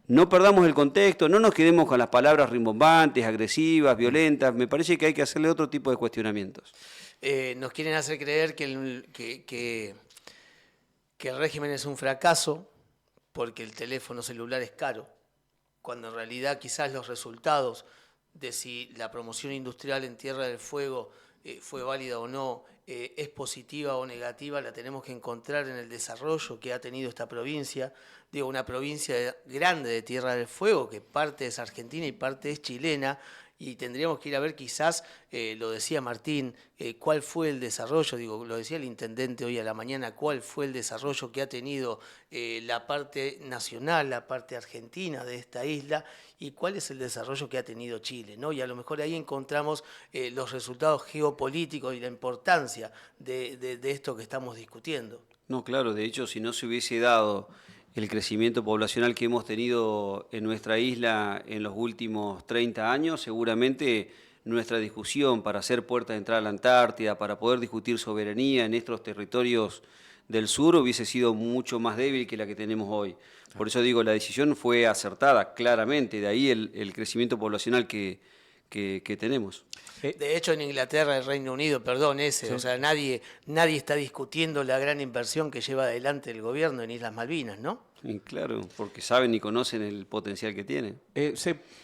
no perdamos el contexto, no nos quedemos con las palabras rimbombantes, agresivas, violentas. Me parece que hay que hacerle otro tipo de cuestionamientos. Nos quieren hacer creer que el régimen es un fracaso porque el teléfono celular es caro, cuando en realidad quizás los resultados de si la promoción industrial en Tierra del Fuego fue válida o no, es positiva o negativa, la tenemos que encontrar en el desarrollo que ha tenido esta provincia. Digo, una provincia grande de Tierra del Fuego, que parte es argentina y parte es chilena, y tendríamos que ir a ver quizás, lo decía Martín, cuál fue el desarrollo, digo, lo decía el intendente hoy a la mañana, cuál fue el desarrollo que ha tenido la parte nacional, la parte argentina de esta isla, y cuál es el desarrollo que ha tenido Chile, ¿no? Y a lo mejor ahí encontramos los resultados geopolíticos y la importancia de esto que estamos discutiendo. No, claro, de hecho, si no se hubiese dado el crecimiento poblacional que hemos tenido en nuestra isla en los últimos 30 años, seguramente nuestra discusión para hacer puerta de entrada a la Antártida, para poder discutir soberanía en estos territorios del sur hubiese sido mucho más débil que la que tenemos hoy. Por eso digo, la decisión fue acertada, claramente, de ahí el crecimiento poblacional que tenemos. De hecho, en Inglaterra, el Reino Unido, perdón, o sea, nadie está discutiendo la gran inversión que lleva adelante el gobierno en Islas Malvinas, ¿no? Y claro, porque saben y conocen el potencial que tiene.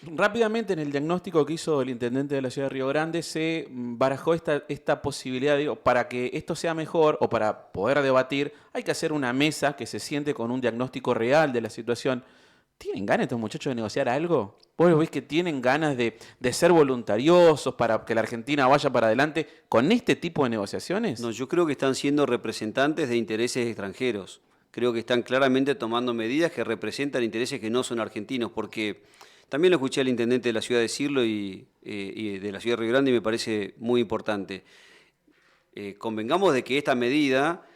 Rápidamente, en el diagnóstico que hizo el intendente de la ciudad de Río Grande, se barajó esta posibilidad, digo, para que esto sea mejor o para poder debatir, hay que hacer una mesa que se siente con un diagnóstico real de la situación. ¿Tienen ganas estos muchachos de negociar algo? ¿Vos ves que tienen ganas de ser voluntariosos para que la Argentina vaya para adelante con este tipo de negociaciones? No, yo creo que están siendo representantes de intereses extranjeros. Creo que están claramente tomando medidas que representan intereses que no son argentinos, porque también lo escuché al intendente de la ciudad decirlo y de la ciudad de Río Grande y me parece muy importante. Convengamos de que esta medida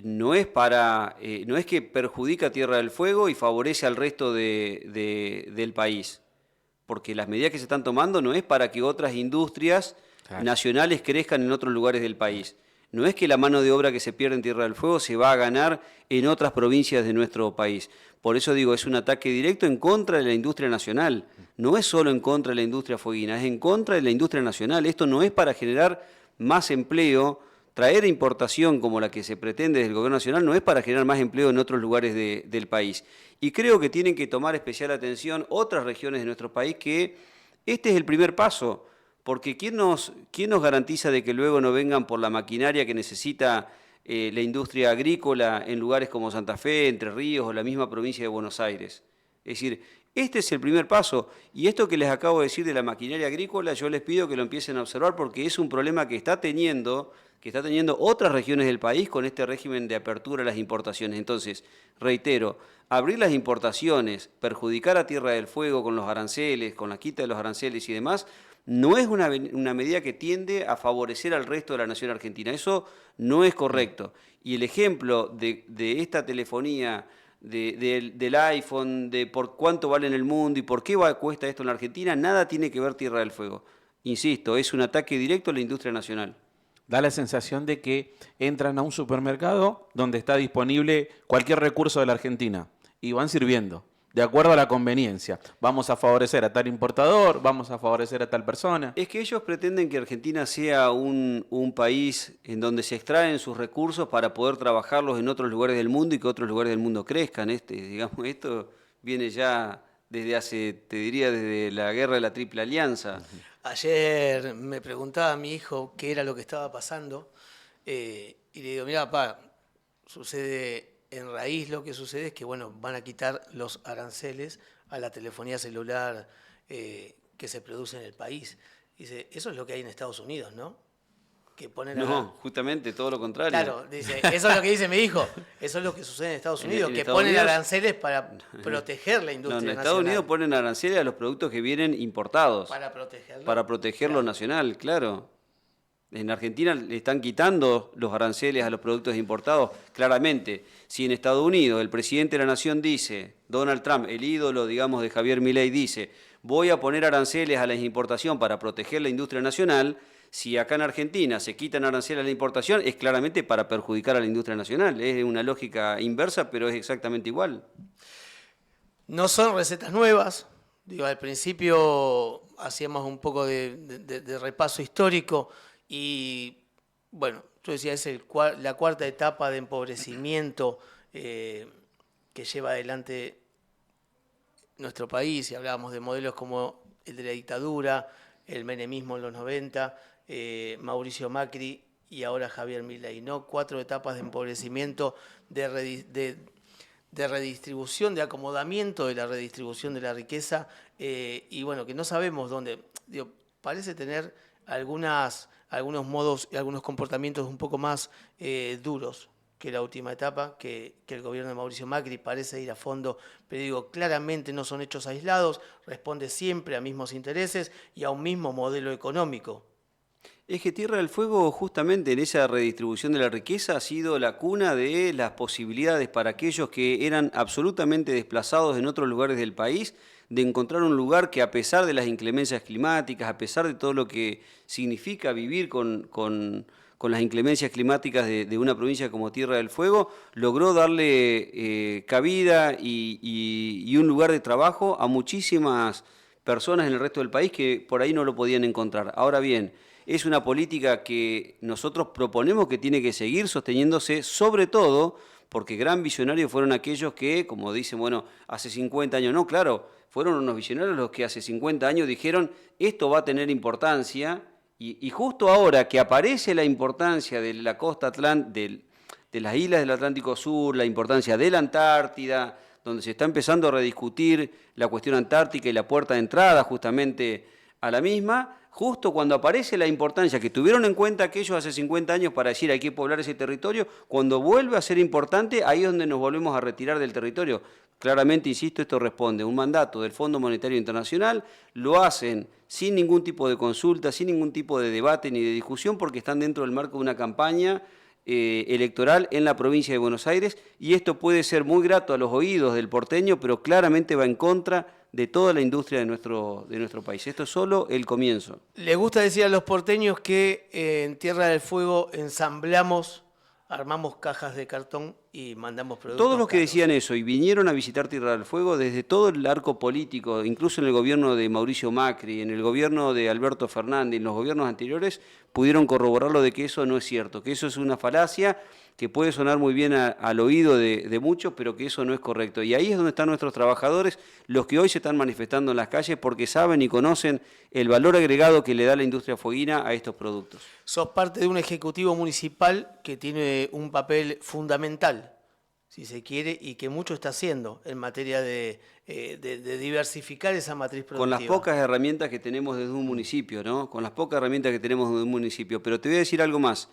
no es que perjudica a Tierra del Fuego y favorece al resto del país, porque las medidas que se están tomando no es para que otras industrias nacionales crezcan en otros lugares del país. No es que la mano de obra que se pierde en Tierra del Fuego se va a ganar en otras provincias de nuestro país. Por eso digo, es un ataque directo en contra de la industria nacional. No es solo en contra de la industria fueguina, es en contra de la industria nacional. Esto no es para generar más empleo. Traer importación como la que se pretende desde el gobierno nacional no es para generar más empleo en otros lugares del país. Y creo que tienen que tomar especial atención otras regiones de nuestro país, que este es el primer paso. Porque ¿quién nos garantiza de que luego no vengan por la maquinaria que necesita la industria agrícola en lugares como Santa Fe, Entre Ríos o la misma provincia de Buenos Aires? Es decir, este es el primer paso. Y esto que les acabo de decir de la maquinaria agrícola, yo les pido que lo empiecen a observar porque es un problema que está teniendo otras regiones del país con este régimen de apertura a las importaciones. Entonces, reitero, abrir las importaciones, perjudicar a Tierra del Fuego con los aranceles, con la quita de los aranceles y demás, no es una medida que tiende a favorecer al resto de la nación argentina. Eso no es correcto. Y el ejemplo de esta telefonía, del iPhone, de por cuánto vale en el mundo y por qué cuesta esto en la Argentina, nada tiene que ver Tierra del Fuego. Insisto, es un ataque directo a la industria nacional. Da la sensación de que entran a un supermercado donde está disponible cualquier recurso de la Argentina y van sirviendo, de acuerdo a la conveniencia. Vamos a favorecer a tal importador, vamos a favorecer a tal persona. Es que ellos pretenden que Argentina sea un país en donde se extraen sus recursos para poder trabajarlos en otros lugares del mundo y que otros lugares del mundo crezcan. Digamos, esto viene ya desde la guerra de la Triple Alianza. Ayer me preguntaba a mi hijo qué era lo que estaba pasando y le digo, mira, papá, sucede en raíz, lo que sucede es que van a quitar los aranceles a la telefonía celular que se produce en el país. Dice, eso es lo que hay en Estados Unidos, ¿no? Que ponen justamente todo lo contrario. Claro, dice, eso es lo que dice mi hijo, eso es lo que sucede en Estados Unidos, que Estados ponen Unidos, aranceles para proteger la industria nacional. En Estados Unidos ponen aranceles a los productos que vienen importados. Para proteger lo nacional, claro. En Argentina le están quitando los aranceles a los productos importados, claramente. Si en Estados Unidos el presidente de la nación dice, Donald Trump, el ídolo, digamos, de Javier Milei, dice, voy a poner aranceles a la importación para proteger la industria nacional, si acá en Argentina se quitan aranceles a la importación, es claramente para perjudicar a la industria nacional. Es una lógica inversa, pero es exactamente igual. No son recetas nuevas. Digo, al principio hacíamos un poco de repaso histórico y, bueno, yo decía, es la cuarta etapa de empobrecimiento que lleva adelante nuestro país. Y hablábamos de modelos como el de la dictadura, el menemismo en los 90, Mauricio Macri y ahora Javier Milei, ¿no? 4 etapas de empobrecimiento, de redistribución, de acomodamiento de la redistribución de la riqueza y bueno, que no sabemos dónde. Digo, parece tener algunos modos y algunos comportamientos un poco más duros que la última etapa, que el gobierno de Mauricio Macri parece ir a fondo, pero digo, claramente no son hechos aislados, responde siempre a mismos intereses y a un mismo modelo económico. Es que Tierra del Fuego, justamente en esa redistribución de la riqueza, ha sido la cuna de las posibilidades para aquellos que eran absolutamente desplazados en otros lugares del país, de encontrar un lugar que, a pesar de las inclemencias climáticas, a pesar de todo lo que significa vivir con con las inclemencias climáticas de una provincia como Tierra del Fuego, logró darle cabida y un lugar de trabajo a muchísimas personas en el resto del país que por ahí no lo podían encontrar. Ahora bien, es una política que nosotros proponemos que tiene que seguir sosteniéndose, sobre todo porque gran visionarios fueron aquellos que, como dicen, bueno, hace 50 años, no, claro, fueron unos visionarios los que hace 50 años dijeron, esto va a tener importancia, y justo ahora que aparece la importancia de la costa de las islas del Atlántico Sur, la importancia de la Antártida, donde se está empezando a rediscutir la cuestión antártica y la puerta de entrada justamente a la misma, justo cuando aparece la importancia que tuvieron en cuenta aquellos hace 50 años para decir hay que poblar ese territorio, cuando vuelve a ser importante, ahí es donde nos volvemos a retirar del territorio. Claramente, insisto, esto responde a un mandato del Fondo Monetario Internacional, lo hacen sin ningún tipo de consulta, sin ningún tipo de debate ni de discusión, porque están dentro del marco de una campaña electoral en la provincia de Buenos Aires, y esto puede ser muy grato a los oídos del porteño, pero claramente va en contra de toda la industria de nuestro país. Esto es solo el comienzo. Les gusta decir a los porteños que en Tierra del Fuego ensamblamos, armamos cajas de cartón y mandamos productos. Todos los que caros. decían eso y vinieron a visitar Tierra del Fuego desde todo el arco político, incluso en el gobierno de Mauricio Macri, en el gobierno de Alberto Fernández, en los gobiernos anteriores, pudieron corroborarlo de que eso no es cierto, que eso es una falacia que puede sonar muy bien al oído de muchos, pero que eso no es correcto. Y ahí es donde están nuestros trabajadores, los que hoy se están manifestando en las calles porque saben y conocen el valor agregado que le da la industria fueguina a estos productos. Sos parte de un ejecutivo municipal que tiene un papel fundamental, si se quiere, y que mucho está haciendo en materia de diversificar esa matriz productiva. Con las pocas herramientas que tenemos desde un municipio, ¿no? Con las pocas herramientas que tenemos desde un municipio. Pero te voy a decir algo más.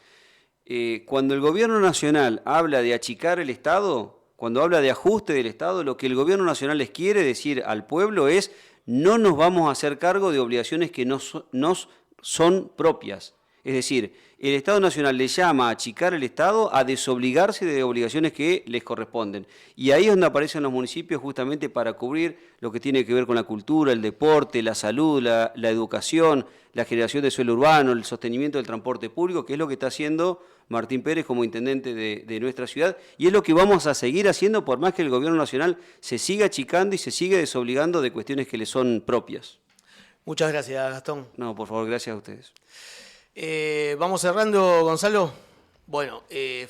Cuando el gobierno nacional habla de achicar el Estado, cuando habla de ajuste del Estado, lo que el gobierno nacional les quiere decir al pueblo es no nos vamos a hacer cargo de obligaciones que nos son propias. Es decir, el Estado Nacional le llama a achicar el Estado a desobligarse de obligaciones que les corresponden. Y ahí es donde aparecen los municipios justamente para cubrir lo que tiene que ver con la cultura, el deporte, la salud, la educación, la generación de suelo urbano, el sostenimiento del transporte público, que es lo que está haciendo Martín Pérez como intendente de nuestra ciudad. Y es lo que vamos a seguir haciendo por más que el gobierno nacional se siga achicando y se siga desobligando de cuestiones que le son propias. Muchas gracias, Gastón. No, por favor, gracias a ustedes. Vamos cerrando, Gonzalo. Bueno,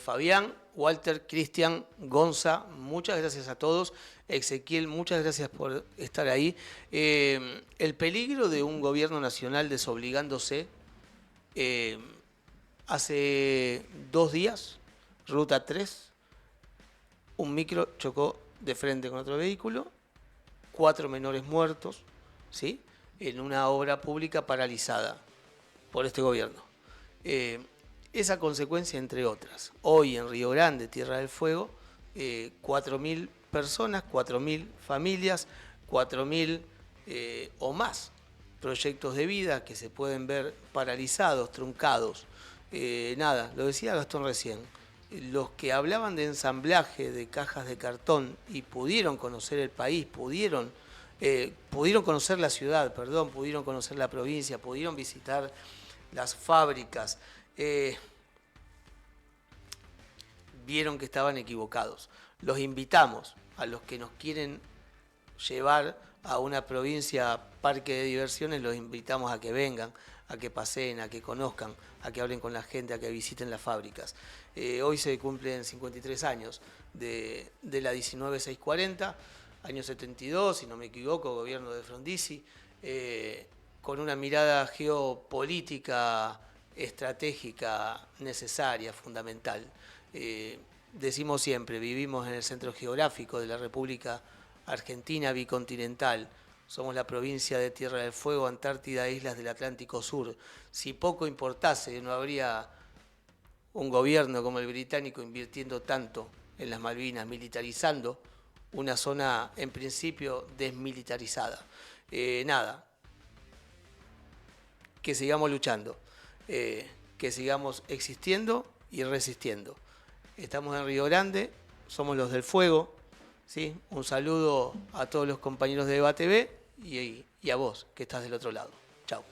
Fabián, Walter, Cristian, Gonza, muchas gracias a todos. Ezequiel, muchas gracias por estar ahí. El peligro de un gobierno nacional desobligándose, hace 2 días, ruta 3, un micro chocó de frente con otro vehículo, 4 menores muertos, ¿sí? En una obra pública paralizada por este gobierno. Esa consecuencia, entre otras, hoy en Río Grande, Tierra del Fuego, 4.000 personas, 4.000 familias, 4.000 o más proyectos de vida que se pueden ver paralizados, truncados. Nada, lo decía Gastón recién, los que hablaban de ensamblaje de cajas de cartón y pudieron conocer el país, pudieron conocer la ciudad, pudieron conocer la provincia, pudieron visitar las fábricas, vieron que estaban equivocados. Los invitamos a los que nos quieren llevar a una provincia parque de diversiones, los invitamos a que vengan, a que paseen, a que conozcan, a que hablen con la gente, a que visiten las fábricas. Hoy se cumplen 53 años de la 19640, año 72, si no me equivoco, gobierno de Frondizi, con una mirada geopolítica, estratégica, necesaria, fundamental. Decimos siempre, vivimos en el centro geográfico de la República Argentina bicontinental. Somos la provincia de Tierra del Fuego, Antártida e islas del Atlántico Sur. Si poco importase, no habría un gobierno como el británico invirtiendo tanto en las Malvinas, militarizando una zona en principio desmilitarizada. Nada, que sigamos luchando, que sigamos existiendo y resistiendo. Estamos en Río Grande, somos los del Fuego, ¿sí? Un saludo a todos los compañeros de Debate B y a vos que estás del otro lado. Chao.